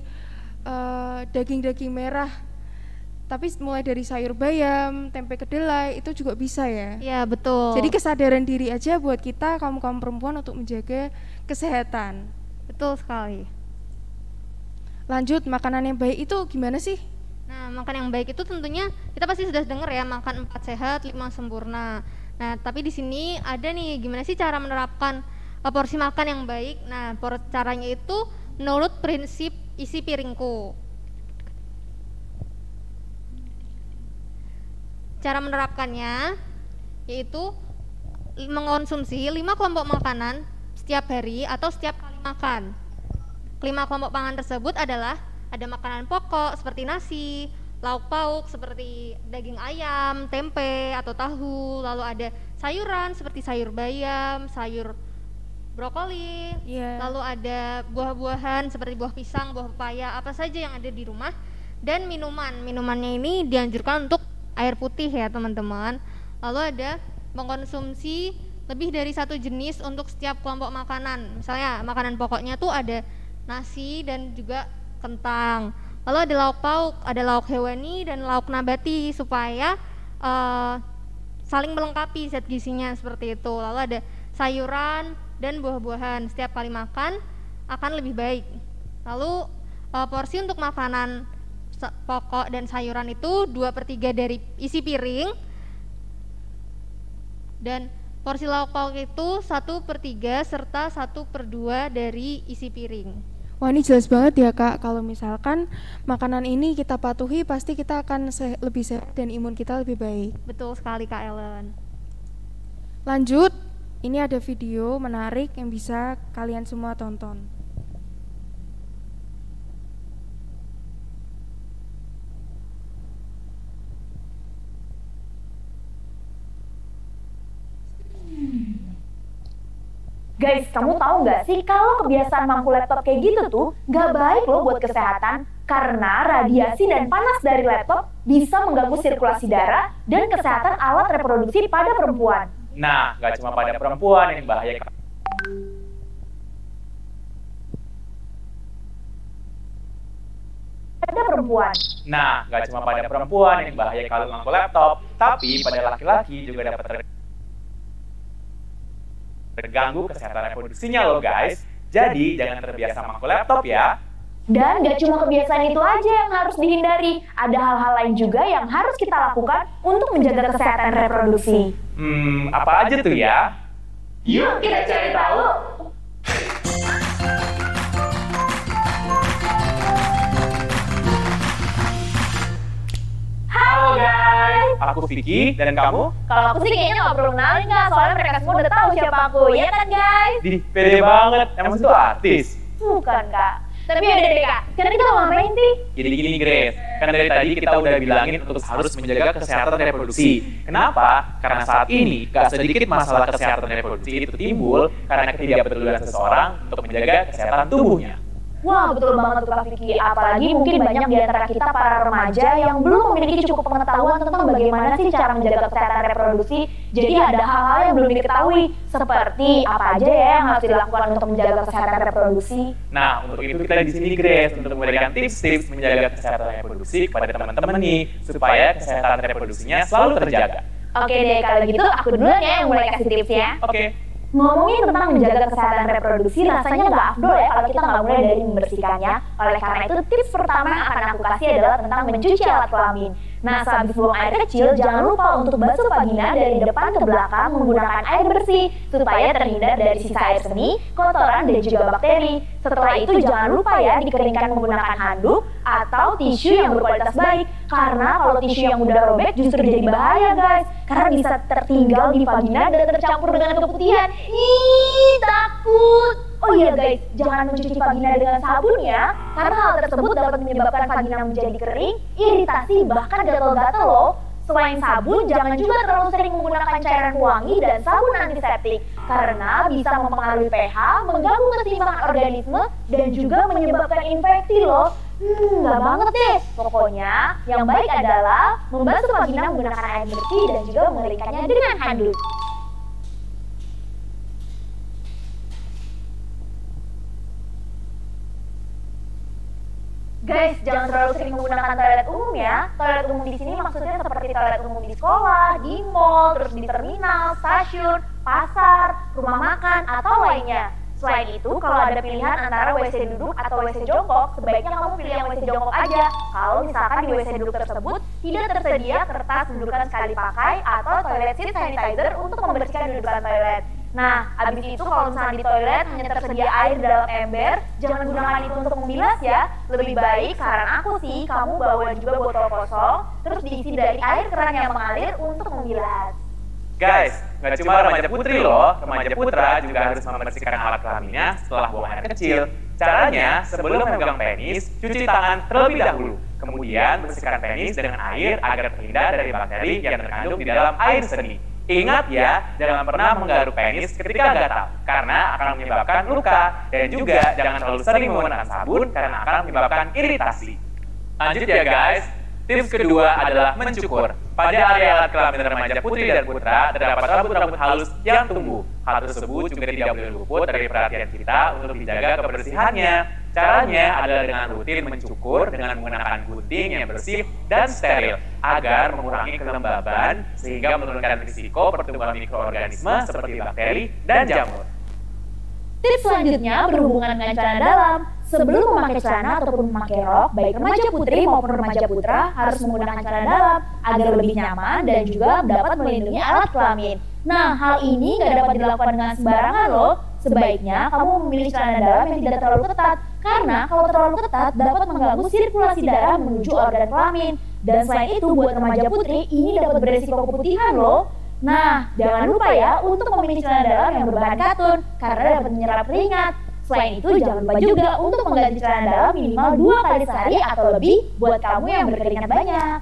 daging-daging merah, tapi mulai dari sayur bayam, tempe kedelai, itu juga bisa ya. Iya, betul. Jadi kesadaran diri aja buat kita, kaum perempuan, untuk menjaga kesehatan. Betul sekali. Lanjut, makanan yang baik itu gimana sih? Nah, makan yang baik itu tentunya kita pasti sudah dengar ya, makan 4 sehat, 5 sempurna. Nah, tapi di sini ada nih gimana sih cara menerapkan porsi makan yang baik. Nah, caranya itu menurut prinsip isi piringku. Cara menerapkannya yaitu mengonsumsi 5 kelompok makanan setiap hari atau setiap kali makan. 5 kelompok pangan tersebut adalah ada makanan pokok seperti nasi, lauk pauk seperti daging ayam, tempe atau tahu, lalu ada sayuran seperti sayur bayam, sayur brokoli, lalu ada buah-buahan seperti buah pisang, buah pepaya, apa saja yang ada di rumah, dan minumannya ini dianjurkan untuk air putih ya teman-teman. Lalu ada mengkonsumsi lebih dari 1 jenis untuk setiap kelompok makanan. Misalnya makanan pokoknya tuh ada nasi dan juga kentang. Lalu ada lauk pauk, ada lauk hewani dan lauk nabati supaya saling melengkapi zat gizinya seperti itu. Lalu ada sayuran dan buah-buahan. Setiap kali makan akan lebih baik. Lalu porsi untuk makanan pokok dan sayuran itu 2/3 dari isi piring, dan porsi lauk pauk itu 1/3 serta 1/2 dari isi piring. Wah, ini jelas banget ya Kak, kalau misalkan makanan ini kita patuhi pasti kita akan lebih sehat dan imun kita lebih baik. Betul sekali Kak Ellen. Lanjut, ini ada video menarik yang bisa kalian semua tonton. Guys, kamu tahu nggak sih kalau kebiasaan mangkuk laptop kayak gitu tuh nggak baik loh buat kesehatan, karena radiasi dan panas dari laptop bisa mengganggu sirkulasi darah dan kesehatan alat reproduksi pada perempuan. Nah, nggak cuma pada perempuan yang bahaya. Nah, nggak cuma pada perempuan yang bahaya kalau mangkuk laptop, tapi pada laki-laki juga dapat terganggu kesehatan reproduksinya loh guys. Jadi jangan terbiasa mangkuk laptop ya. Dan gak cuma kebiasaan itu aja yang harus dihindari, ada hal-hal lain juga yang harus kita lakukan untuk menjaga kesehatan reproduksi. Apa aja tuh ya? Yuk kita cari tahu. Halo guys, Aku Vicky, dan kamu? kalau aku sih kayaknya gak perlu kenalin Kak, soalnya mereka semua udah tahu siapa aku, ya kan guys? Di pede banget, emang itu artis. Bukan Kak, tapi udah deh Kak, sekarang kita mau ngapain sih? Jadi gini Grace, kan dari tadi kita udah bilangin untuk harus menjaga kesehatan reproduksi. Kenapa? Karena saat ini gak sedikit masalah kesehatan reproduksi itu timbul karena ketidakpedulian seseorang untuk menjaga kesehatan tubuhnya. Wah, betul banget tuh Kak Vicky, apalagi mungkin banyak di antara kita para remaja yang belum memiliki cukup pengetahuan tentang bagaimana sih cara menjaga kesehatan reproduksi. Jadi ada hal-hal yang belum diketahui, seperti apa aja ya yang harus dilakukan untuk menjaga kesehatan reproduksi. Nah, untuk itu kita di sini Grace untuk memberikan tips-tips menjaga kesehatan reproduksi kepada teman-teman nih, supaya kesehatan reproduksinya selalu terjaga. Oke deh, kalau gitu aku duluan ya yang mulai kasih tipsnya. Oke. Ngomongin tentang menjaga kesehatan reproduksi, rasanya nggak afdol ya kalau kita nggak mulai dari membersihkannya. Oleh karena itu, tips pertama yang akan aku kasih adalah tentang mencuci alat kelamin. Nah, sehabis buang air kecil, jangan lupa untuk basuh vagina dari depan ke belakang menggunakan air bersih, supaya terhindar dari sisa air seni, kotoran, dan juga bakteri. Setelah itu, jangan lupa ya dikeringkan menggunakan handuk atau tisu yang berkualitas baik. Karena kalau tisu yang mudah robek justru jadi bahaya guys, karena bisa tertinggal di vagina dan tercampur dengan keputihan. Ih, takut! Oh iya guys, jangan mencuci vagina dengan sabun ya, karena hal tersebut dapat menyebabkan vagina menjadi kering, iritasi, bahkan gatal-gatal loh. Selain sabun, jangan juga terlalu sering menggunakan cairan wangi dan sabun antiseptik, karena bisa mempengaruhi pH, mengganggu keseimbangan organisme, dan juga menyebabkan infeksi loh. Nggak banget deh. Pokoknya, yang baik adalah membasuh vagina menggunakan air bersih dan juga mengeringkannya dengan handuk. Guys, jangan terlalu sering menggunakan toilet umum ya. Toilet umum di sini maksudnya seperti toilet umum di sekolah, di mall, terus di terminal, stasiun, pasar, rumah makan, atau lainnya. Selain itu, kalau ada pilihan antara WC duduk atau WC jongkok, sebaiknya kamu pilih yang WC jongkok aja. Kalau misalkan di WC duduk tersebut tidak tersedia kertas dudukan sekali pakai atau toilet seat sanitizer untuk membersihkan dudukan toilet. Nah, abis itu kalau misalnya di toilet hanya tersedia air dalam ember, jangan gunakan itu untuk membilas ya. Lebih baik saran aku sih, kamu bawa juga botol kosong, terus diisi dari air keran yang mengalir untuk membilas. Guys, nggak cuma remaja putri loh, remaja putra juga harus membersihkan alat kelaminnya setelah buang air kecil. Caranya, sebelum memegang penis, cuci tangan terlebih dahulu. Kemudian, bersihkan penis dengan air agar terhindar dari bakteri yang terkandung di dalam air seni. Ingat ya, jangan pernah menggaruk penis ketika gatal, karena akan menyebabkan luka. Dan juga, jangan terlalu sering menggunakan sabun, karena akan menyebabkan iritasi. Lanjut ya guys. Tips kedua adalah mencukur. Pada area alat kelamin remaja putri dan putra, terdapat rambut-rambut halus yang tumbuh. Hal tersebut juga tidak boleh luput dari perhatian kita untuk dijaga kebersihannya. Caranya adalah dengan rutin mencukur dengan menggunakan gunting yang bersih dan steril, agar mengurangi kelembaban sehingga menurunkan risiko pertumbuhan mikroorganisme seperti bakteri dan jamur. Tips selanjutnya berhubungan dengan celana dalam. Sebelum memakai celana ataupun memakai rok, baik remaja putri maupun remaja putra harus menggunakan celana dalam agar lebih nyaman dan juga dapat melindungi alat kelamin. Nah, hal ini nggak dapat dilakukan dengan sembarangan loh. Sebaiknya kamu memilih celana dalam yang tidak terlalu ketat, karena kalau terlalu ketat dapat mengganggu sirkulasi darah menuju organ kelamin. Dan selain itu, buat remaja putri ini dapat beresiko keputihan loh. Nah, jangan lupa ya untuk memilih celana dalam yang berbahan katun, karena dapat menyerap keringat. Selain itu, jangan lupa juga untuk mengganti celana dalam minimal 2 kali sehari atau lebih buat kamu yang berkeringat banyak.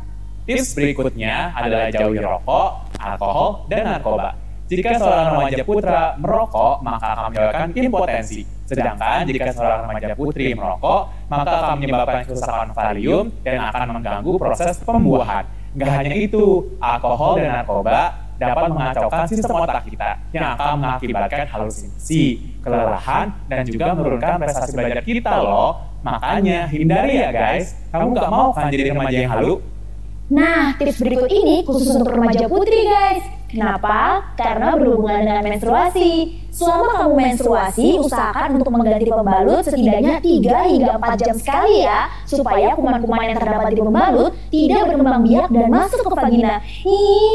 Tips berikutnya adalah jauhi rokok, alkohol, dan narkoba. Jika seorang remaja putra merokok, maka akan menyebabkan impotensi. Sedangkan jika seorang remaja putri merokok, maka akan menyebabkan kerusakan ovarium dan akan mengganggu proses pembuahan. Gak hanya itu, alkohol dan narkoba dapat mengacaukan sistem otak kita yang akan mengakibatkan halusinasi, kelelahan, dan juga menurunkan prestasi belajar kita loh. Makanya hindari ya guys, kamu gak mau kan jadi remaja yang halu? Nah, tips berikut ini khusus untuk remaja putri guys. Kenapa? Karena berhubungan dengan menstruasi. Selama kamu menstruasi, usahakan untuk mengganti pembalut setidaknya 3 hingga 4 jam sekali ya, supaya kuman-kuman yang terdapat di pembalut tidak berkembang biak dan masuk ke vagina.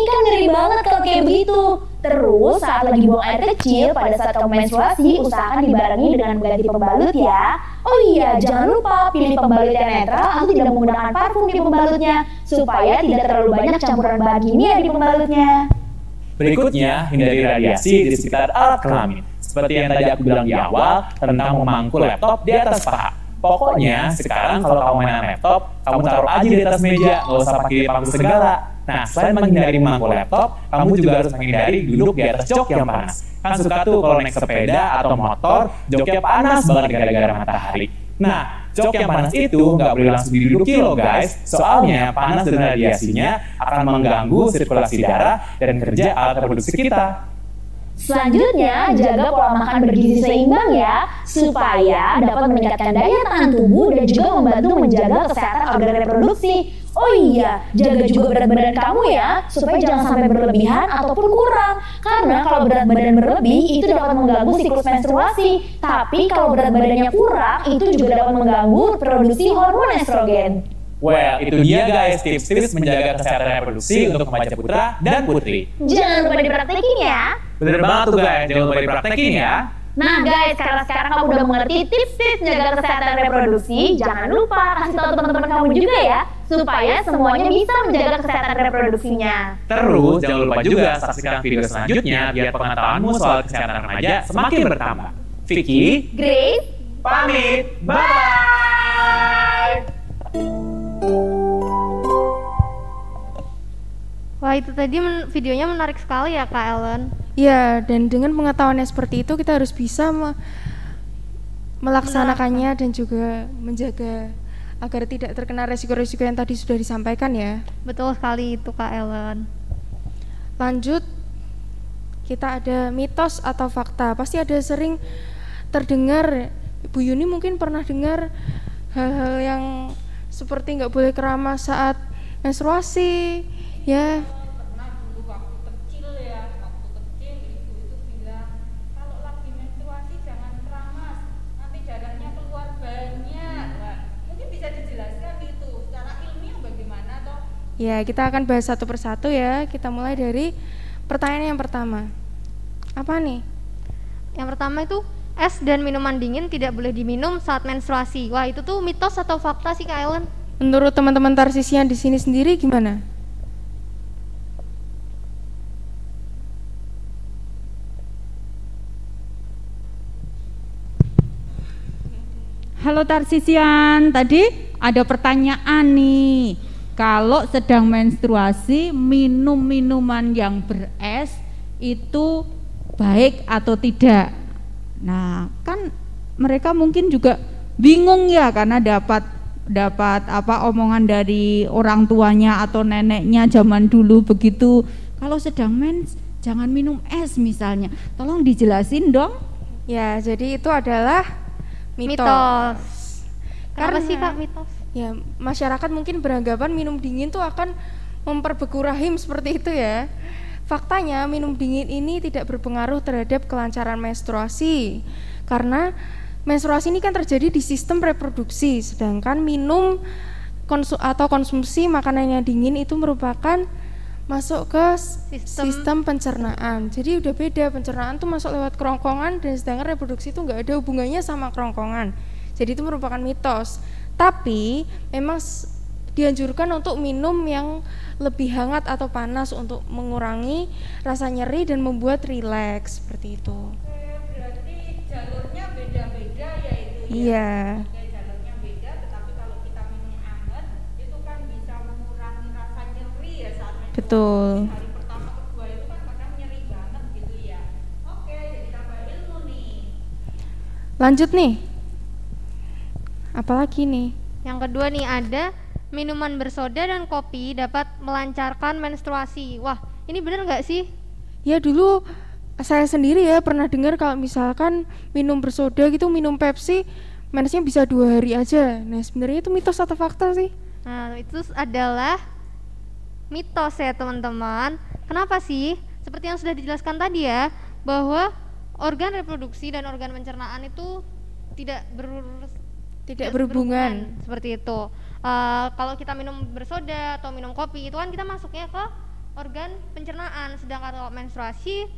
Kan ngeri banget kalau kayak begitu. Terus saat lagi buang air kecil pada saat kamu menstruasi, usahakan dibarengi dengan mengganti pembalut ya. Oh iya, jangan lupa pilih pembalut yang netral atau tidak menggunakan parfum di pembalutnya, supaya tidak terlalu banyak campuran bahan kimia di pembalutnya. Berikutnya, hindari radiasi di sekitar alat kelamin. Seperti yang tadi aku bilang di awal tentang memangku laptop di atas paha. Pokoknya, sekarang kalau kamu mainan laptop, kamu taruh aja di atas meja, nggak usah pakai paku segala. Nah, selain menghindari memangku laptop, kamu juga harus menghindari duduk di atas jok yang panas. Kan suka tuh kalau naik sepeda atau motor, joknya panas banget gara-gara matahari. Nah, jok yang panas itu nggak boleh langsung diduduki loh guys, soalnya panas dan radiasinya akan mengganggu sirkulasi darah dan kerja alat reproduksi kita. Selanjutnya, jaga pola makan bergizi seimbang ya, supaya dapat meningkatkan daya tahan tubuh dan juga membantu menjaga kesehatan organ reproduksi. Oh iya, jaga juga berat badan kamu ya, supaya jangan sampai berlebihan ataupun kurang. Karena kalau berat badan berlebih, itu dapat mengganggu siklus menstruasi. Tapi kalau berat badannya kurang, itu juga dapat mengganggu produksi hormon estrogen. Well, itu dia guys tips-tips menjaga kesehatan reproduksi untuk remaja putra dan putri. Jangan lupa dipraktekin ya. Bener banget tuh guys, jangan lupa dipraktekin ya. Nah guys, karena sekarang kamu udah mengerti tips-tips menjaga kesehatan reproduksi, jangan lupa kasih tahu teman-teman kamu juga ya, supaya semuanya bisa menjaga kesehatan reproduksinya. Terus jangan lupa juga saksikan video selanjutnya biar pengetahuanmu soal kesehatan remaja semakin bertambah. Vicky, Grace, pamit, bye! Wah, itu tadi videonya menarik sekali ya Kak Ellen. Ya, dan dengan pengetahuannya seperti itu kita harus bisa melaksanakannya dan juga menjaga agar tidak terkena resiko-resiko yang tadi sudah disampaikan ya. Betul sekali itu Kak Ellen. Lanjut, kita ada mitos atau fakta. Pasti ada sering terdengar, Bu Yuni mungkin pernah dengar hal-hal yang seperti nggak boleh keramas saat menstruasi, ya. Pernah dulu waktu kecil ibu itu bilang kalau lagi menstruasi jangan keramas. Ya, kita akan bahas satu persatu ya. Kita mulai dari pertanyaan yang pertama. Apa nih? Yang pertama itu, es dan minuman dingin tidak boleh diminum saat menstruasi. Wah, itu tuh mitos atau fakta sih Kak Ellen? Menurut teman-teman Tarsisian di sini sendiri gimana? Halo Tarsisian, tadi ada pertanyaan nih. Kalau sedang menstruasi, minum minuman yang beres itu baik atau tidak? Nah, kan mereka mungkin juga bingung ya karena dapat omongan dari orang tuanya atau neneknya zaman dulu begitu. Kalau sedang mens jangan minum es misalnya. Tolong dijelasin dong. Ya, jadi itu adalah mitos. Kenapa Karena sih Kak mitos? ya masyarakat mungkin beranggapan minum dingin tuh akan memperbeku rahim seperti itu ya. Faktanya minum dingin ini tidak berpengaruh terhadap kelancaran menstruasi karena menstruasi ini kan terjadi di sistem reproduksi, sedangkan minum atau konsumsi makanan yang dingin itu merupakan masuk ke sistem pencernaan. Jadi udah beda, pencernaan tuh masuk lewat kerongkongan dan sedangkan reproduksi itu nggak ada hubungannya sama kerongkongan. Jadi itu merupakan mitos. Tapi memang dianjurkan untuk minum yang lebih hangat atau panas untuk mengurangi rasa nyeri dan membuat rileks seperti itu. Berarti jalurnya beda-beda ya itu ya? Iya. Jalurnya beda, tetapi kalau kita minum hangat itu kan bisa mengurangi rasa nyeri ya saat menstruasi. Betul. Hari pertama kedua itu kan kadang nyeri banget gitu ya. Oke, jadi tambah ilmu nih. Lanjut nih. Apalagi nih? Yang kedua nih, ada minuman bersoda dan kopi dapat melancarkan menstruasi. Wah, ini bener nggak sih? Ya dulu saya sendiri ya pernah dengar kalau misalkan minum bersoda gitu, minum Pepsi, mensnya bisa 2 hari aja. Nah sebenarnya itu mitos atau fakta sih? Nah, itu adalah mitos ya teman-teman. Kenapa sih? Seperti yang sudah dijelaskan tadi ya, bahwa organ reproduksi dan organ pencernaan itu tidak berhubungan seperti itu. Kalau kita minum bersoda atau minum kopi itu kan kita masuknya ke organ pencernaan, sedangkan kalau menstruasi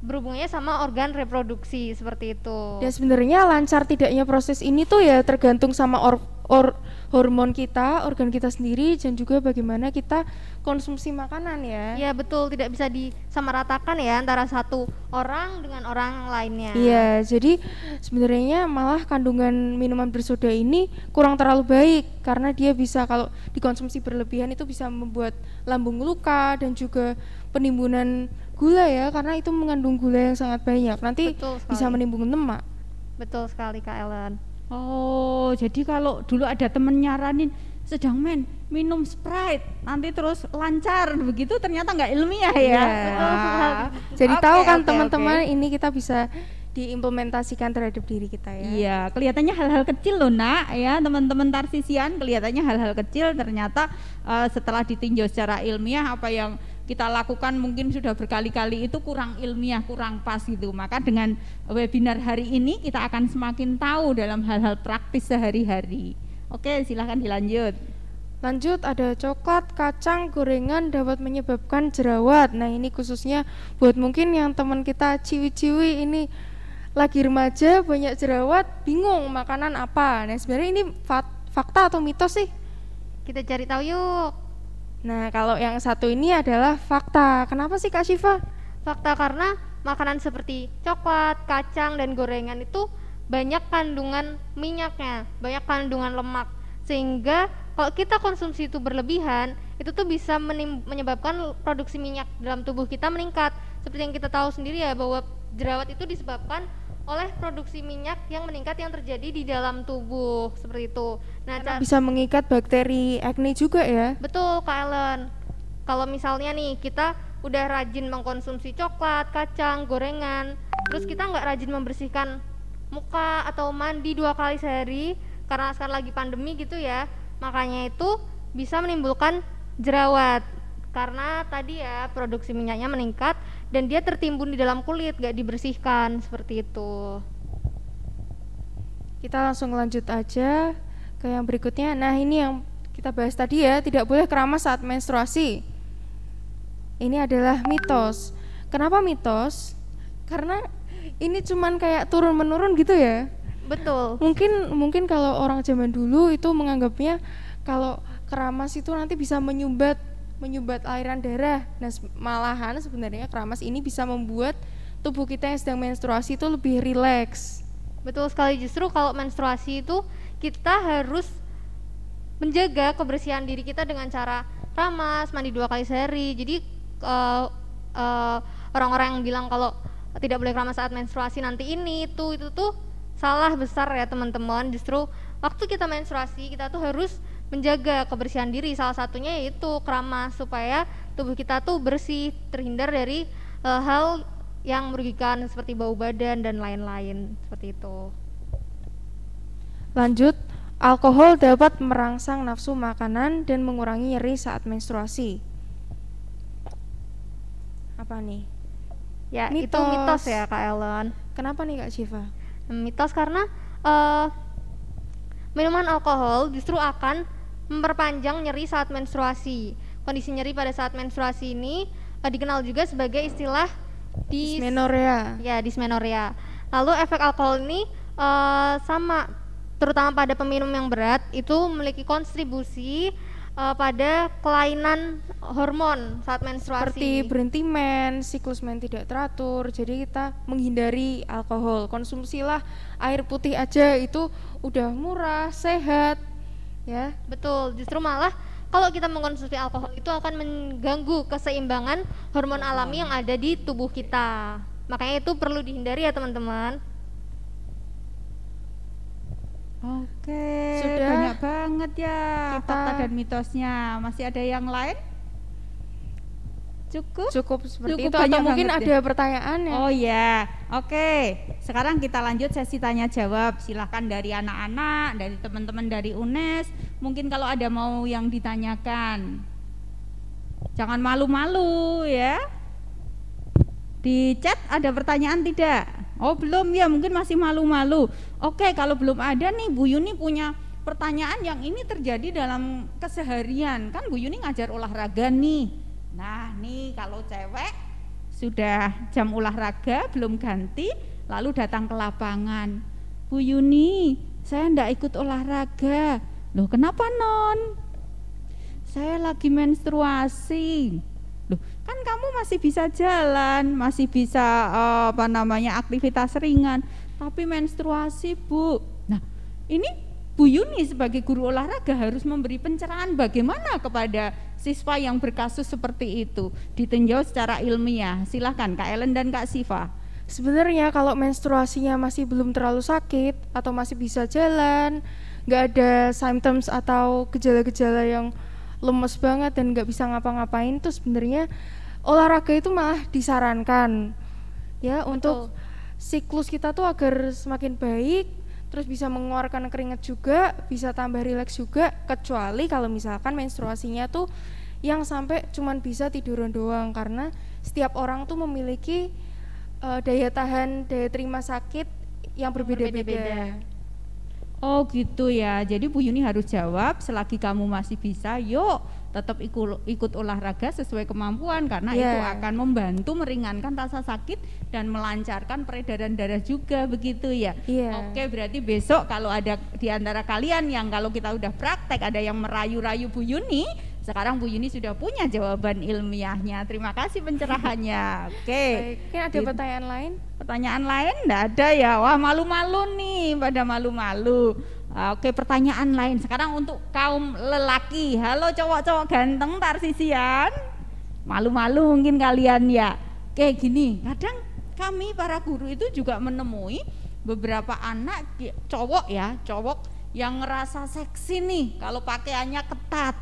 berhubungannya sama organ reproduksi seperti itu. Dan sebenarnya lancar tidaknya proses ini tuh ya tergantung sama hormon kita, organ kita sendiri, dan juga bagaimana kita konsumsi makanan ya. Iya betul, tidak bisa disamaratakan ya antara satu orang dengan orang lainnya. Iya, jadi sebenarnya malah kandungan minuman bersoda ini kurang terlalu baik karena dia bisa kalau dikonsumsi berlebihan itu bisa membuat lambung luka dan juga penimbunan gula ya, karena itu mengandung gula yang sangat banyak. Nanti bisa menimbulkan lemak. Betul sekali Kak Ellen. Oh, jadi kalau dulu ada temen nyaranin sedang minum Sprite nanti terus lancar begitu, ternyata nggak ilmiah ya. Iya. Betul sekali. Jadi tahu kan teman-teman ini kita bisa diimplementasikan terhadap diri kita ya. Iya, kelihatannya hal-hal kecil loh nak ya teman-teman Tarsisian, kelihatannya hal-hal kecil, ternyata setelah ditinjau secara ilmiah apa yang kita lakukan mungkin sudah berkali-kali itu kurang ilmiah, kurang pas gitu. Maka dengan webinar hari ini kita akan semakin tahu dalam hal-hal praktis sehari-hari. Oke, silahkan dilanjut. Lanjut, ada coklat, kacang, gorengan dapat menyebabkan jerawat. Nah ini khususnya buat mungkin yang teman kita ciwi-ciwi ini lagi remaja banyak jerawat, bingung makanan apa. Nah sebenarnya ini fakta atau mitos sih? Kita cari tahu yuk. Nah kalau yang satu ini adalah fakta. Kenapa sih Kak Syifa? Fakta karena makanan seperti coklat, kacang, dan gorengan itu banyak kandungan minyaknya, banyak kandungan lemak, sehingga kalau kita konsumsi itu berlebihan, itu tuh bisa menyebabkan produksi minyak dalam tubuh kita meningkat. Seperti yang kita tahu sendiri ya, bahwa jerawat itu disebabkan oleh produksi minyak yang meningkat yang terjadi di dalam tubuh, seperti itu. Nah, bisa mengikat bakteri acne juga ya? Betul Kak Ellen. Kalau misalnya nih kita udah rajin mengkonsumsi coklat, kacang, gorengan, terus kita nggak rajin membersihkan muka atau mandi 2 kali sehari karena sekarang lagi pandemi gitu ya, makanya itu bisa menimbulkan jerawat karena tadi ya produksi minyaknya meningkat dan dia tertimbun di dalam kulit, gak dibersihkan, seperti itu. Kita langsung lanjut aja ke yang berikutnya. Nah ini yang kita bahas tadi ya, tidak boleh keramas saat menstruasi. Ini adalah mitos. Kenapa mitos? Karena ini cuman kayak turun-menurun gitu ya. Betul. Mungkin kalau orang zaman dulu itu menganggapnya kalau keramas itu nanti bisa menyumbat aliran darah. Nah, malahan sebenarnya keramas ini bisa membuat tubuh kita yang sedang menstruasi itu lebih rileks. Betul sekali, justru kalau menstruasi itu kita harus menjaga kebersihan diri kita dengan cara keramas, mandi 2 kali sehari. Jadi orang-orang yang bilang kalau tidak boleh keramas saat menstruasi nanti itu tuh salah besar ya teman-teman. Justru waktu kita menstruasi kita tuh harus menjaga kebersihan diri, salah satunya yaitu keramas supaya tubuh kita tuh bersih, terhindar dari hal yang merugikan seperti bau badan dan lain-lain seperti itu. Lanjut, alkohol dapat merangsang nafsu makanan dan mengurangi nyeri saat menstruasi. Apa nih? Ya, itu mitos ya Kak Ellen. Kenapa nih Kak Syifa? Mitos karena minuman alkohol justru akan memperpanjang nyeri saat menstruasi. Kondisi nyeri pada saat menstruasi ini dikenal juga sebagai istilah dysmenorrhea. Ya, dysmenorrhea. Lalu efek alkohol ini sama, terutama pada peminum yang berat, itu memiliki kontribusi pada kelainan hormon saat menstruasi. Seperti berhenti mens, siklus mens tidak teratur. Jadi kita menghindari alkohol. Konsumsilah air putih aja, itu udah murah, sehat. Ya, betul. Justru malah kalau kita mengkonsumsi alkohol itu akan mengganggu keseimbangan hormon alami yang ada di tubuh kita. Makanya itu perlu dihindari ya teman-teman. Oke, sudah banyak banget ya fakta dan mitosnya. Masih ada yang lain? Cukup seperti Cukup itu atau banyak mungkin banget ada pertanyaan ya? Oh ya, oke. Sekarang kita lanjut sesi tanya jawab. Silahkan dari anak-anak, dari teman-teman dari UNES. Mungkin kalau ada mau yang ditanyakan, jangan malu-malu ya. Di chat ada pertanyaan tidak? Oh belum ya, mungkin masih malu-malu. Oke, kalau belum ada nih, Bu Yuni punya pertanyaan yang ini terjadi dalam keseharian. Kan Bu Yuni ngajar olahraga nih. Nah nih kalau cewek sudah jam olahraga belum ganti, lalu datang ke lapangan. Bu Yuni, saya enggak ikut olahraga. Loh kenapa non? Saya lagi menstruasi. Loh kan kamu masih bisa jalan, masih bisa aktivitas ringan, tapi menstruasi Bu. Nah ini Bu Yuni sebagai guru olahraga harus memberi pencerahan bagaimana kepada siswa yang berkasus seperti itu, ditinjau secara ilmiah. Silahkan Kak Ellen dan Kak Syifa. Sebenarnya kalau menstruasinya masih belum terlalu sakit atau masih bisa jalan, nggak ada symptoms atau gejala-gejala yang lemes banget dan nggak bisa ngapa-ngapain, tuh sebenarnya olahraga itu malah disarankan ya. Betul. Untuk siklus kita tuh agar semakin baik, terus bisa mengeluarkan keringat juga, bisa tambah rileks juga, kecuali kalau misalkan menstruasinya tuh yang sampai cuman bisa tiduran doang, karena setiap orang tuh memiliki daya tahan, daya terima sakit yang berbeda-beda. Oh gitu ya, jadi Bu Yuni harus jawab, selagi kamu masih bisa, yuk tetap ikut olahraga sesuai kemampuan, karena itu akan membantu meringankan rasa sakit dan melancarkan peredaran darah juga, begitu ya. Oke, berarti besok kalau ada di antara kalian yang kalau kita udah praktek ada yang merayu-rayu Bu Yuni, sekarang Bu Yuni sudah punya jawaban ilmiahnya. Terima kasih pencerahannya. Oke. Mungkin ada pertanyaan lain? Pertanyaan lain enggak ada ya? Wah, malu-malu nih, pada malu-malu. Oke, pertanyaan lain. Sekarang untuk kaum lelaki. Halo cowok-cowok ganteng Tarsisian. Malu-malu mungkin kalian ya. Kayak gini, kadang kami para guru itu juga menemui beberapa anak cowok yang ngerasa seksi nih kalau pakaiannya ketat.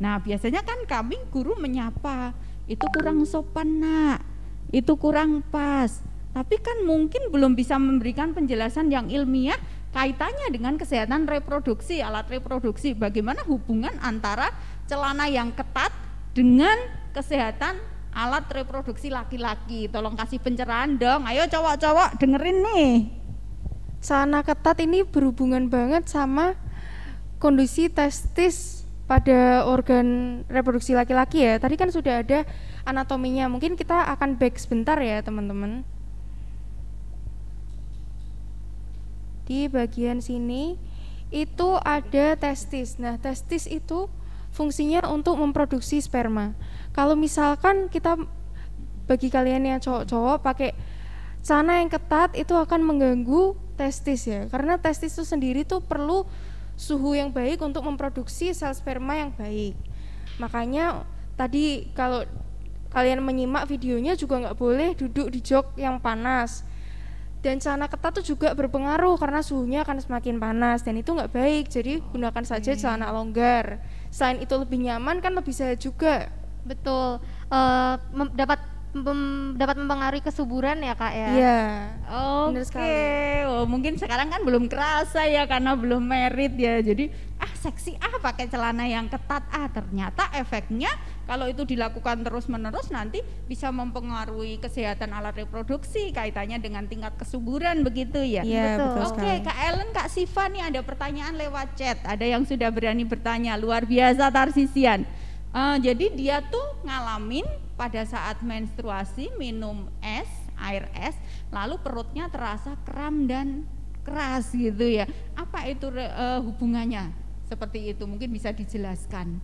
Nah biasanya kan kami guru menyapa, itu kurang sopan nak, itu kurang pas. Tapi kan mungkin belum bisa memberikan penjelasan yang ilmiah kaitannya dengan kesehatan reproduksi, alat reproduksi. Bagaimana hubungan antara celana yang ketat dengan kesehatan alat reproduksi laki-laki. Tolong kasih pencerahan dong, ayo cowok-cowok dengerin nih. Celana ketat ini berhubungan banget sama kondisi testis pada organ reproduksi laki-laki ya. Tadi kan sudah ada anatominya. Mungkin kita akan back sebentar ya, teman-teman. Di bagian sini itu ada testis. Nah, testis itu fungsinya untuk memproduksi sperma. Kalau misalkan kita, bagi kalian yang cowok-cowok, pakai celana yang ketat itu akan mengganggu testis ya. Karena testis itu sendiri tuh perlu suhu yang baik untuk memproduksi sel sperma yang baik. Makanya tadi kalau kalian menyimak videonya juga nggak boleh duduk di jok yang panas. Dan celana ketat tuh juga berpengaruh karena suhunya akan semakin panas dan itu nggak baik. Jadi gunakan saja celana longgar. Selain itu lebih nyaman kan lebih sehat juga. Betul. Dapat mempengaruhi kesuburan ya Kak ya. Iya. Oke, benar sekali. oh, mungkin sekarang kan belum kerasa ya karena belum merit ya. Jadi seksi pakai celana yang ketat, ternyata efeknya kalau itu dilakukan terus-menerus nanti bisa mempengaruhi kesehatan alat reproduksi, kaitannya dengan tingkat kesuburan begitu ya. Iya, betul Oke, sekali. Kak Ellen, Kak Siva nih ada pertanyaan lewat chat. Ada yang sudah berani bertanya, luar biasa Tarsisian. Jadi dia tuh ngalamin pada saat menstruasi minum air es, lalu perutnya terasa kram dan keras gitu ya. Apa itu hubungannya? Seperti itu mungkin bisa dijelaskan.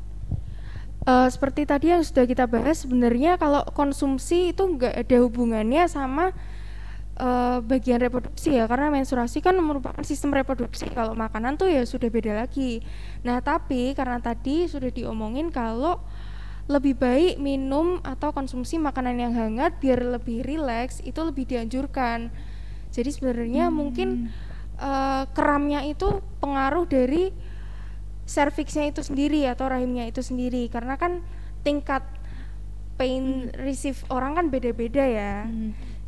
Seperti tadi yang sudah kita bahas, sebenarnya kalau konsumsi itu nggak ada hubungannya sama bagian reproduksi ya, karena menstruasi kan merupakan sistem reproduksi. Kalau makanan tuh ya sudah beda lagi. Nah, tapi karena tadi sudah diomongin kalau lebih baik minum atau konsumsi makanan yang hangat biar lebih rileks, itu lebih dianjurkan. Jadi sebenarnya mungkin kramnya itu pengaruh dari serviksnya itu sendiri atau rahimnya itu sendiri, karena kan tingkat pain receive orang kan beda-beda ya.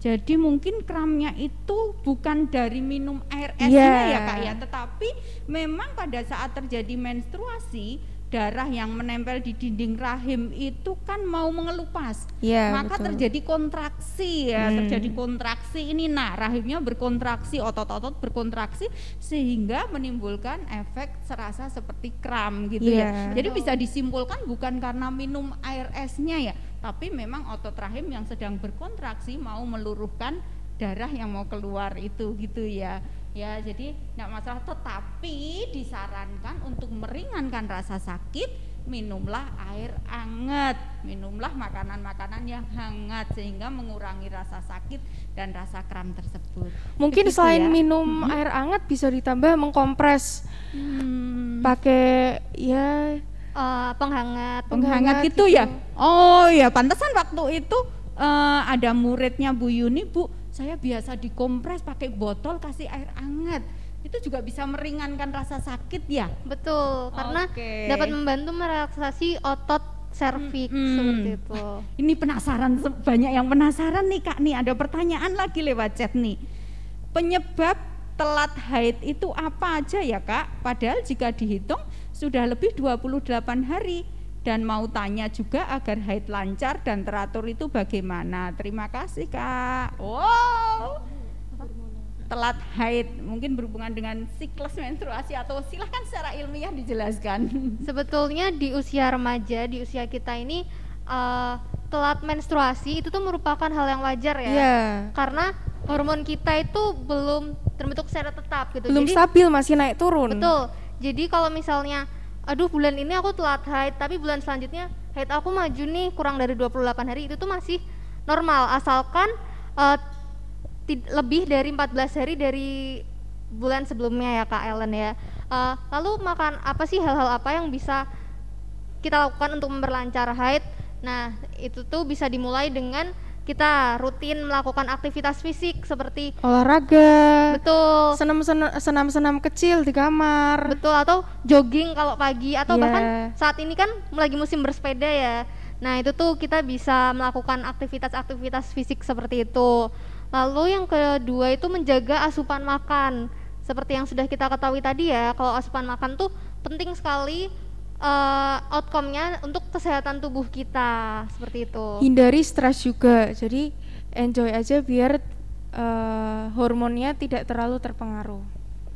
Jadi mungkin kramnya itu bukan dari minum air esnya ya Kak ya, tetapi memang pada saat terjadi menstruasi, darah yang menempel di dinding rahim itu kan mau mengelupas, maka betul. terjadi kontraksi ya, terjadi kontraksi ini. Nah, rahimnya berkontraksi, otot-otot berkontraksi sehingga menimbulkan efek serasa seperti kram gitu ya. Jadi bisa disimpulkan bukan karena minum air esnya ya, tapi memang otot rahim yang sedang berkontraksi mau meluruhkan darah yang mau keluar itu gitu ya. Ya, jadi tidak masalah, tetapi disarankan untuk meringankan rasa sakit, minumlah air hangat, minumlah makanan-makanan yang hangat sehingga mengurangi rasa sakit dan rasa kram tersebut. Mungkin Begitu selain ya? minum air hangat bisa ditambah mengkompres, pakai penghangat gitu ya. Oh ya, pantesan waktu itu ada muridnya Bu Yuni, Bu, saya biasa dikompres pakai botol kasih air hangat. Itu juga bisa meringankan rasa sakit ya? Betul, karena dapat membantu merelaksasi otot serviks seperti itu. Ini penasaran, banyak yang penasaran nih Kak nih, ada pertanyaan lagi lewat chat nih. Penyebab telat haid itu apa aja ya Kak? Padahal jika dihitung sudah lebih 28 hari. Dan mau tanya juga agar haid lancar dan teratur itu bagaimana? Terima kasih Kak. Wow. Telat haid mungkin berhubungan dengan siklus menstruasi atau silahkan secara ilmiah dijelaskan. Sebetulnya di usia remaja, di usia kita ini telat menstruasi itu tuh merupakan hal yang wajar ya. Karena hormon kita itu belum terbentuk secara tetap gitu. Belum stabil, masih naik turun. Betul. Jadi kalau misalnya aduh bulan ini aku telat haid, tapi bulan selanjutnya haid aku maju nih kurang dari 28 hari, itu tuh masih normal asalkan lebih dari 14 hari dari bulan sebelumnya ya Kak Ellen ya. Lalu makan apa sih, hal-hal apa yang bisa kita lakukan untuk memperlancar haid? Nah, itu tuh bisa dimulai dengan kita rutin melakukan aktivitas fisik seperti olahraga, betul, senam-senam kecil di kamar, betul, atau jogging kalau pagi, atau bahkan saat ini kan lagi musim bersepeda ya. Nah, itu tuh kita bisa melakukan aktivitas-aktivitas fisik seperti itu. Lalu yang kedua itu menjaga asupan makan. Seperti yang sudah kita ketahui tadi ya, kalau asupan makan tuh penting sekali outcome-nya untuk kesehatan tubuh kita, seperti itu. Hindari stres juga, jadi enjoy aja biar hormonnya tidak terlalu terpengaruh.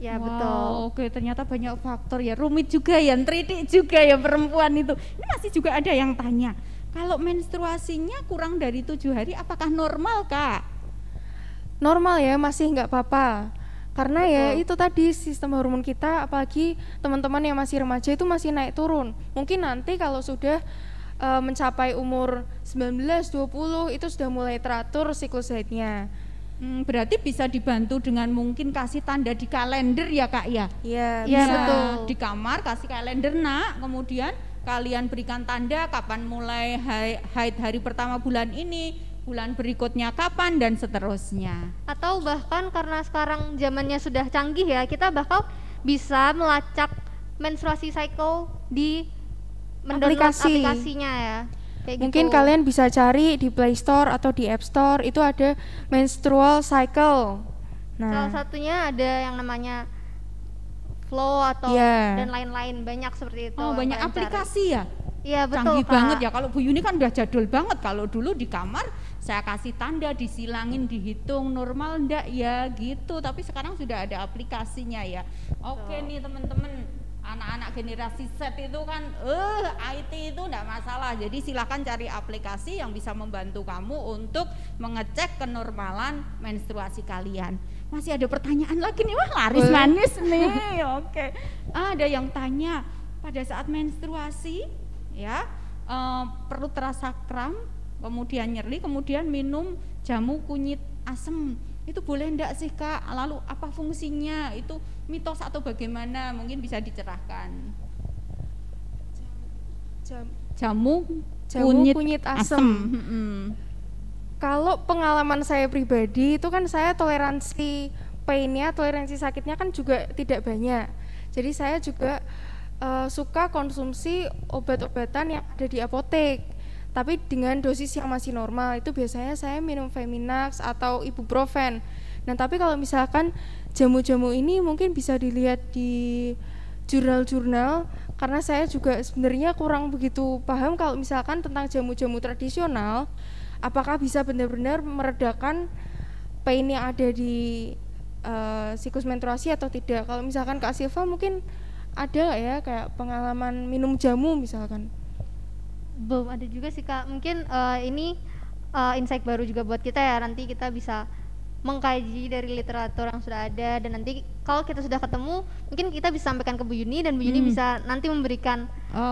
Ya, Wow, betul. oke, ternyata banyak faktor ya, rumit juga ya, tridik juga ya perempuan itu. Ini masih juga ada yang tanya, kalau menstruasinya kurang dari 7 hari apakah normal, Kak? Normal ya, masih nggak apa-apa. Karena ya itu tadi sistem hormon kita, apalagi teman-teman yang masih remaja itu masih naik turun. Mungkin nanti kalau sudah mencapai umur 19-20 itu sudah mulai teratur siklus haidnya. Berarti bisa dibantu dengan mungkin kasih tanda di kalender ya, Kak ya? Iya, Iya, Bisa betul. di kamar kasih kalender, Nak, kemudian kalian berikan tanda kapan mulai haid hari pertama bulan ini, bulan berikutnya kapan, dan seterusnya. Atau bahkan karena sekarang zamannya sudah canggih ya, kita bahkan bisa melacak menstruasi cycle di mendownload Aplikasi. aplikasinya ya. Kayak mungkin gitu. kalian bisa cari di Play Store atau di App Store, itu ada menstrual cycle. Salah Nah, satunya ada yang namanya Flow atau Iya. dan lain-lain, banyak seperti itu. Oh, banyak kalian cari. aplikasi ya? Iya, betul, Canggih Kak. banget ya. Kalau Bu Yuni kan udah jadul banget. Kalau dulu di kamar saya kasih tanda, disilangin, dihitung normal ndak ya gitu. Tapi sekarang sudah ada aplikasinya ya. Oke nih teman-teman, anak-anak generasi Z itu kan IT itu ndak masalah. Jadi silahkan cari aplikasi yang bisa membantu kamu untuk mengecek kenormalan menstruasi kalian. Masih ada pertanyaan lagi nih, wah laris Boleh. manis nih. Oke. Ada yang tanya, pada saat menstruasi ya perlu terasa kram, kemudian nyeri, kemudian minum jamu kunyit asem. Itu boleh enggak sih, Kak? Lalu apa fungsinya? Itu mitos atau bagaimana? Mungkin bisa dicerahkan. Jamu kunyit asem. Kalau pengalaman saya pribadi itu kan saya toleransi painnya, toleransi sakitnya kan juga tidak banyak. Jadi saya juga suka konsumsi obat-obatan yang ada di apotek, tapi dengan dosis yang masih normal. Itu biasanya saya minum Feminax atau Ibuprofen. Nah, tapi kalau misalkan jamu-jamu ini mungkin bisa dilihat di jurnal-jurnal, karena saya juga sebenarnya kurang begitu paham kalau misalkan tentang jamu-jamu tradisional, apakah bisa benar-benar meredakan pain yang ada di siklus menstruasi atau tidak. Kalau misalkan Kak Silva mungkin ada nggak ya kayak pengalaman minum jamu misalkan? Belum ada juga sih, Kak. Mungkin ini insight baru juga buat kita ya. Nanti kita bisa mengkaji dari literatur yang sudah ada, dan nanti kalau kita sudah ketemu mungkin kita bisa sampaikan ke Bu Yuni, dan Bu Yuni bisa nanti memberikan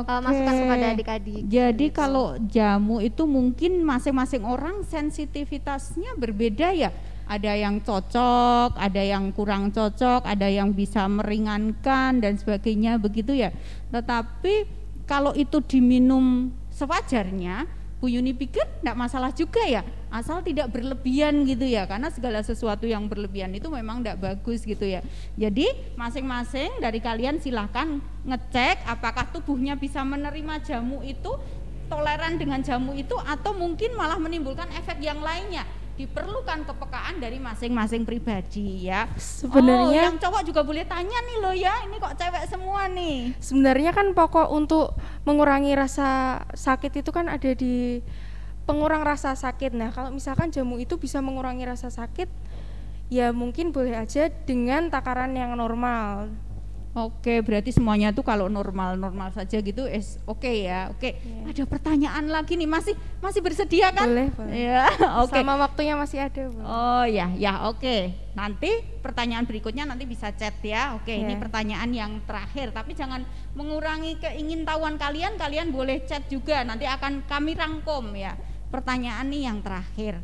masukan kepada adik-adik. Jadi kalau jamu itu mungkin masing-masing orang sensitivitasnya berbeda ya. Ada yang cocok, ada yang kurang cocok, ada yang bisa meringankan dan sebagainya begitu ya. Tetapi kalau itu diminum sewajarnya, Bu Yuni pikir tidak masalah juga ya, asal tidak berlebihan gitu ya, karena segala sesuatu yang berlebihan itu memang tidak bagus gitu ya. Jadi masing-masing dari kalian silahkan ngecek apakah tubuhnya bisa menerima jamu itu, toleran dengan jamu itu, atau mungkin malah menimbulkan efek yang lainnya. Diperlukan kepekaan dari masing-masing pribadi ya. Sebenarnya yang cowok juga boleh tanya nih loh ya, ini kok cewek semua nih. Sebenarnya kan pokok untuk mengurangi rasa sakit itu kan ada di pengurang rasa sakit. Nah, kalau misalkan jamu itu bisa mengurangi rasa sakit, ya mungkin boleh aja dengan takaran yang normal. Oke, berarti semuanya tuh kalau normal-normal saja gitu oke ya. Oke. Ada pertanyaan lagi nih, masih bersedia kan? Boleh. Ya, oke. Sama waktunya masih ada, boleh. Oh ya, oke. Nanti pertanyaan berikutnya nanti bisa chat ya. Oke, ini pertanyaan yang terakhir, tapi jangan mengurangi keingintahuan kalian. Kalian boleh chat juga, nanti akan kami rangkum ya. Pertanyaan nih yang terakhir.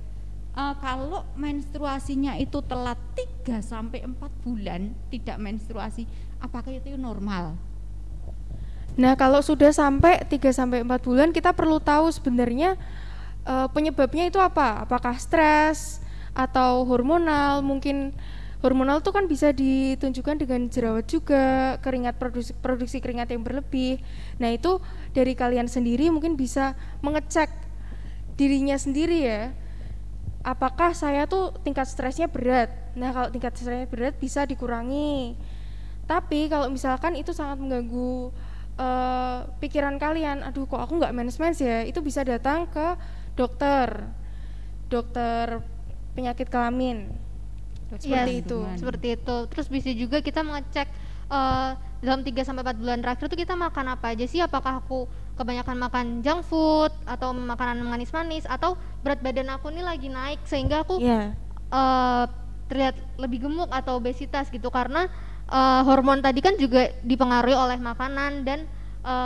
Kalau menstruasinya itu telat 3-4 bulan tidak menstruasi, apakah itu normal? Nah, kalau sudah sampai 3-4 bulan, kita perlu tahu sebenarnya penyebabnya itu apa? Apakah stres atau hormonal? Mungkin hormonal itu kan bisa ditunjukkan dengan jerawat juga, keringat, produksi keringat yang berlebih. Nah, itu dari kalian sendiri mungkin bisa mengecek dirinya sendiri ya. Apakah saya tuh tingkat stresnya berat? Nah, kalau tingkat stresnya berat bisa dikurangi. Tapi kalau misalkan itu sangat mengganggu pikiran kalian, aduh kok aku nggak mens-mens ya, itu bisa datang ke dokter penyakit kelamin. Seperti itu. Seperti itu. Terus bisa juga kita mengecek dalam 3-4 bulan terakhir tuh kita makan apa aja sih? Apakah aku kebanyakan makan junk food atau makanan manis-manis, atau berat badan aku nih lagi naik sehingga aku terlihat lebih gemuk atau obesitas gitu, karena hormon tadi kan juga dipengaruhi oleh makanan dan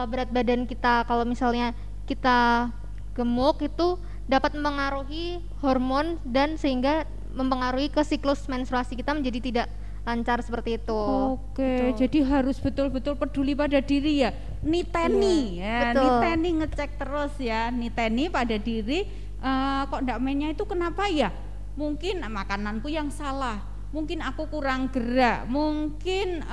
berat badan kita. Kalau misalnya kita gemuk itu dapat mempengaruhi hormon dan sehingga mempengaruhi ke siklus menstruasi kita menjadi tidak lancar seperti itu. Oke, jadi harus betul-betul peduli pada diri ya. Niteni ya, betul. niteni ngecek terus ya, niteni pada diri. Kok enggak mainnya itu kenapa ya? Mungkin makananku yang salah, mungkin aku kurang gerak, mungkin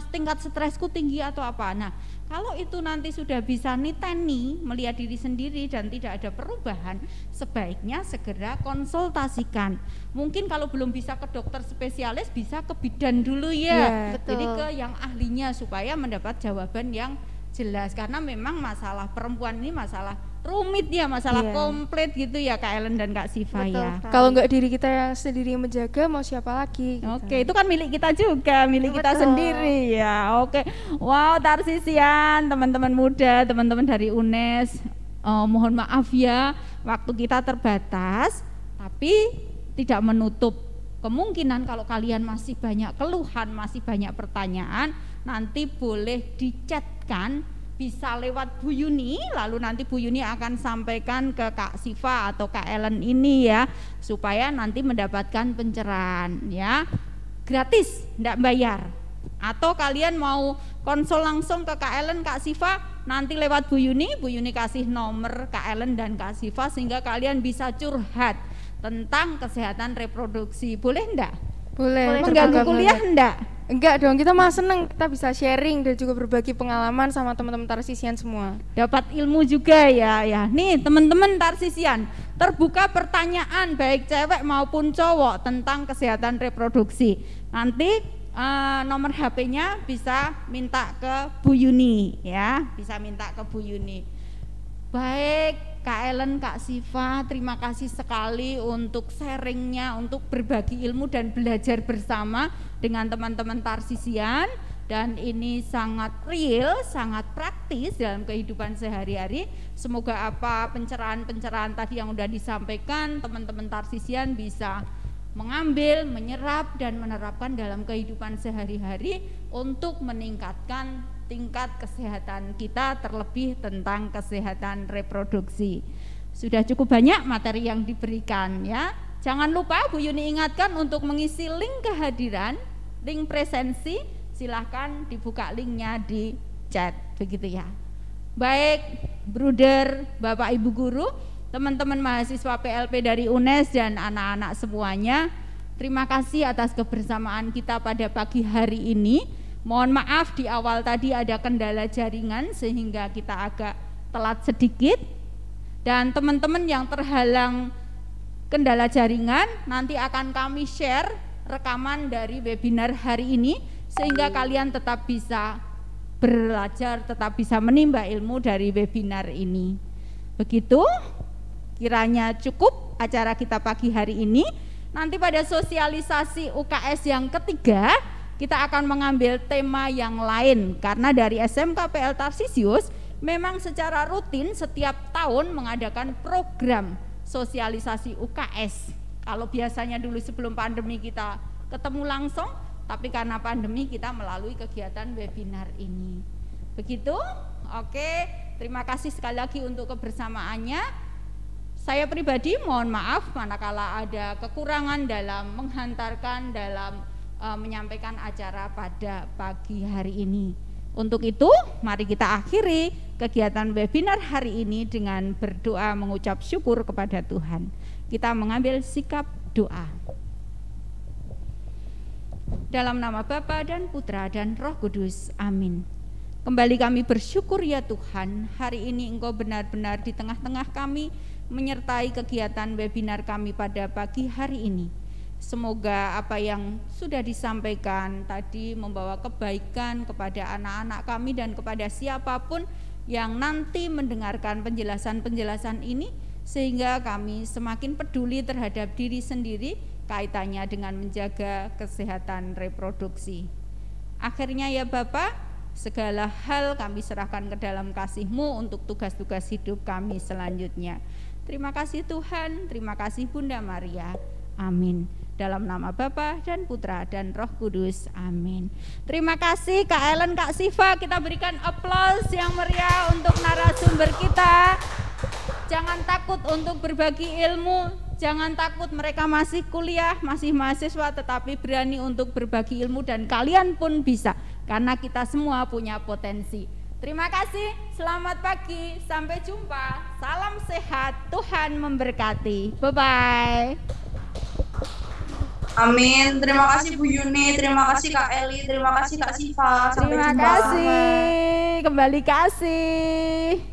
tingkat stresku tinggi atau apa. Nah, kalau itu nanti sudah bisa niteni, melihat diri sendiri dan tidak ada perubahan, sebaiknya segera konsultasikan. Mungkin kalau belum bisa ke dokter spesialis, bisa ke bidan dulu ya. Jadi ke yang ahlinya supaya mendapat jawaban yang jelas. Karena memang masalah perempuan ini masalah rumit ya, masalah komplit gitu ya Kak Ellen dan Kak Siva ya. Kalau nggak diri kita yang sendiri yang menjaga, mau siapa lagi? Gitu. Oke, itu kan milik kita juga, milik kita sendiri ya. Oke, wow, Tarsisian, teman-teman muda, teman-teman dari UNES, mohon maaf ya, waktu kita terbatas, tapi tidak menutup kemungkinan kalau kalian masih banyak keluhan, masih banyak pertanyaan, nanti boleh dicatkan. Bisa lewat Bu Yuni, lalu nanti Bu Yuni akan sampaikan ke Kak Siva atau Kak Ellen ini ya, supaya nanti mendapatkan pencerahan ya, gratis, enggak bayar. Atau kalian mau konsul langsung ke Kak Ellen, Kak Siva, nanti lewat Bu Yuni kasih nomor Kak Ellen dan Kak Siva sehingga kalian bisa curhat tentang kesehatan reproduksi. Boleh enggak? Boleh. Mengganggu kuliah enggak? Enggak dong, kita malah seneng, kita bisa sharing dan juga berbagi pengalaman sama teman-teman Tarsisian semua. Dapat ilmu juga ya. Nih teman-teman Tarsisian, terbuka pertanyaan baik cewek maupun cowok tentang kesehatan reproduksi. Nanti nomor HP-nya bisa minta ke Bu Yuni ya, bisa minta ke Bu Yuni. Baik Kak Ellen, Kak Siva, terima kasih sekali untuk sharingnya, untuk berbagi ilmu dan belajar bersama dengan teman-teman Tarsisian. Dan ini sangat real, sangat praktis dalam kehidupan sehari-hari. Semoga apa pencerahan-pencerahan tadi yang sudah disampaikan teman-teman Tarsisian bisa mengambil, menyerap dan menerapkan dalam kehidupan sehari-hari untuk meningkatkan tingkat kesehatan kita, terlebih tentang kesehatan reproduksi. Sudah cukup banyak materi yang diberikan ya. Jangan lupa Bu Yuni ingatkan untuk mengisi link kehadiran, link presensi, silahkan dibuka linknya di chat begitu ya. Baik Bruder, Bapak Ibu Guru, teman-teman mahasiswa PLP dari UNES dan anak-anak semuanya, terima kasih atas kebersamaan kita pada pagi hari ini. Mohon maaf di awal tadi ada kendala jaringan sehingga kita agak telat sedikit. Dan teman-teman yang terhalang kendala jaringan, nanti akan kami share rekaman dari webinar hari ini sehingga kalian tetap bisa belajar, tetap bisa menimba ilmu dari webinar ini. Begitu, kiranya cukup acara kita pagi hari ini. Nanti pada sosialisasi UKS yang ketiga, kita akan mengambil tema yang lain karena dari SMK PL Tarsisius memang secara rutin setiap tahun mengadakan program sosialisasi UKS. Kalau biasanya dulu sebelum pandemi kita ketemu langsung, tapi karena pandemi kita melalui kegiatan webinar ini. Begitu? Oke, terima kasih sekali lagi untuk kebersamaannya. Saya pribadi mohon maaf manakala ada kekurangan dalam menghantarkan, dalam menyampaikan acara pada pagi hari ini. Untuk itu, mari kita akhiri kegiatan webinar hari ini dengan berdoa mengucap syukur kepada Tuhan. Kita mengambil sikap doa. Dalam nama Bapa dan Putra dan Roh Kudus, amin. Kembali kami bersyukur ya Tuhan, hari ini Engkau benar-benar di tengah-tengah kami, menyertai kegiatan webinar kami pada pagi hari ini. Semoga apa yang sudah disampaikan tadi membawa kebaikan kepada anak-anak kami dan kepada siapapun yang nanti mendengarkan penjelasan-penjelasan ini, sehingga kami semakin peduli terhadap diri sendiri, kaitannya dengan menjaga kesehatan reproduksi. Akhirnya ya Bapak, segala hal kami serahkan ke dalam kasih-Mu untuk tugas-tugas hidup kami selanjutnya. Terima kasih Tuhan, terima kasih Bunda Maria. Amin. Dalam nama Bapa dan Putra dan Roh Kudus. Amin. Terima kasih Kak Ellen, Kak Siva. Kita berikan aplaus yang meriah untuk narasumber kita. Jangan takut untuk berbagi ilmu. Jangan takut, mereka masih kuliah, masih mahasiswa, tetapi berani untuk berbagi ilmu dan kalian pun bisa. Karena kita semua punya potensi. Terima kasih, selamat pagi, sampai jumpa. Salam sehat, Tuhan memberkati. Bye-bye. Amin. Terima kasih Bu Yuni, terima kasih Kak Eli, terima kasih Kak Siva. Sampai Terima jumpa. kasih, kembali kasih.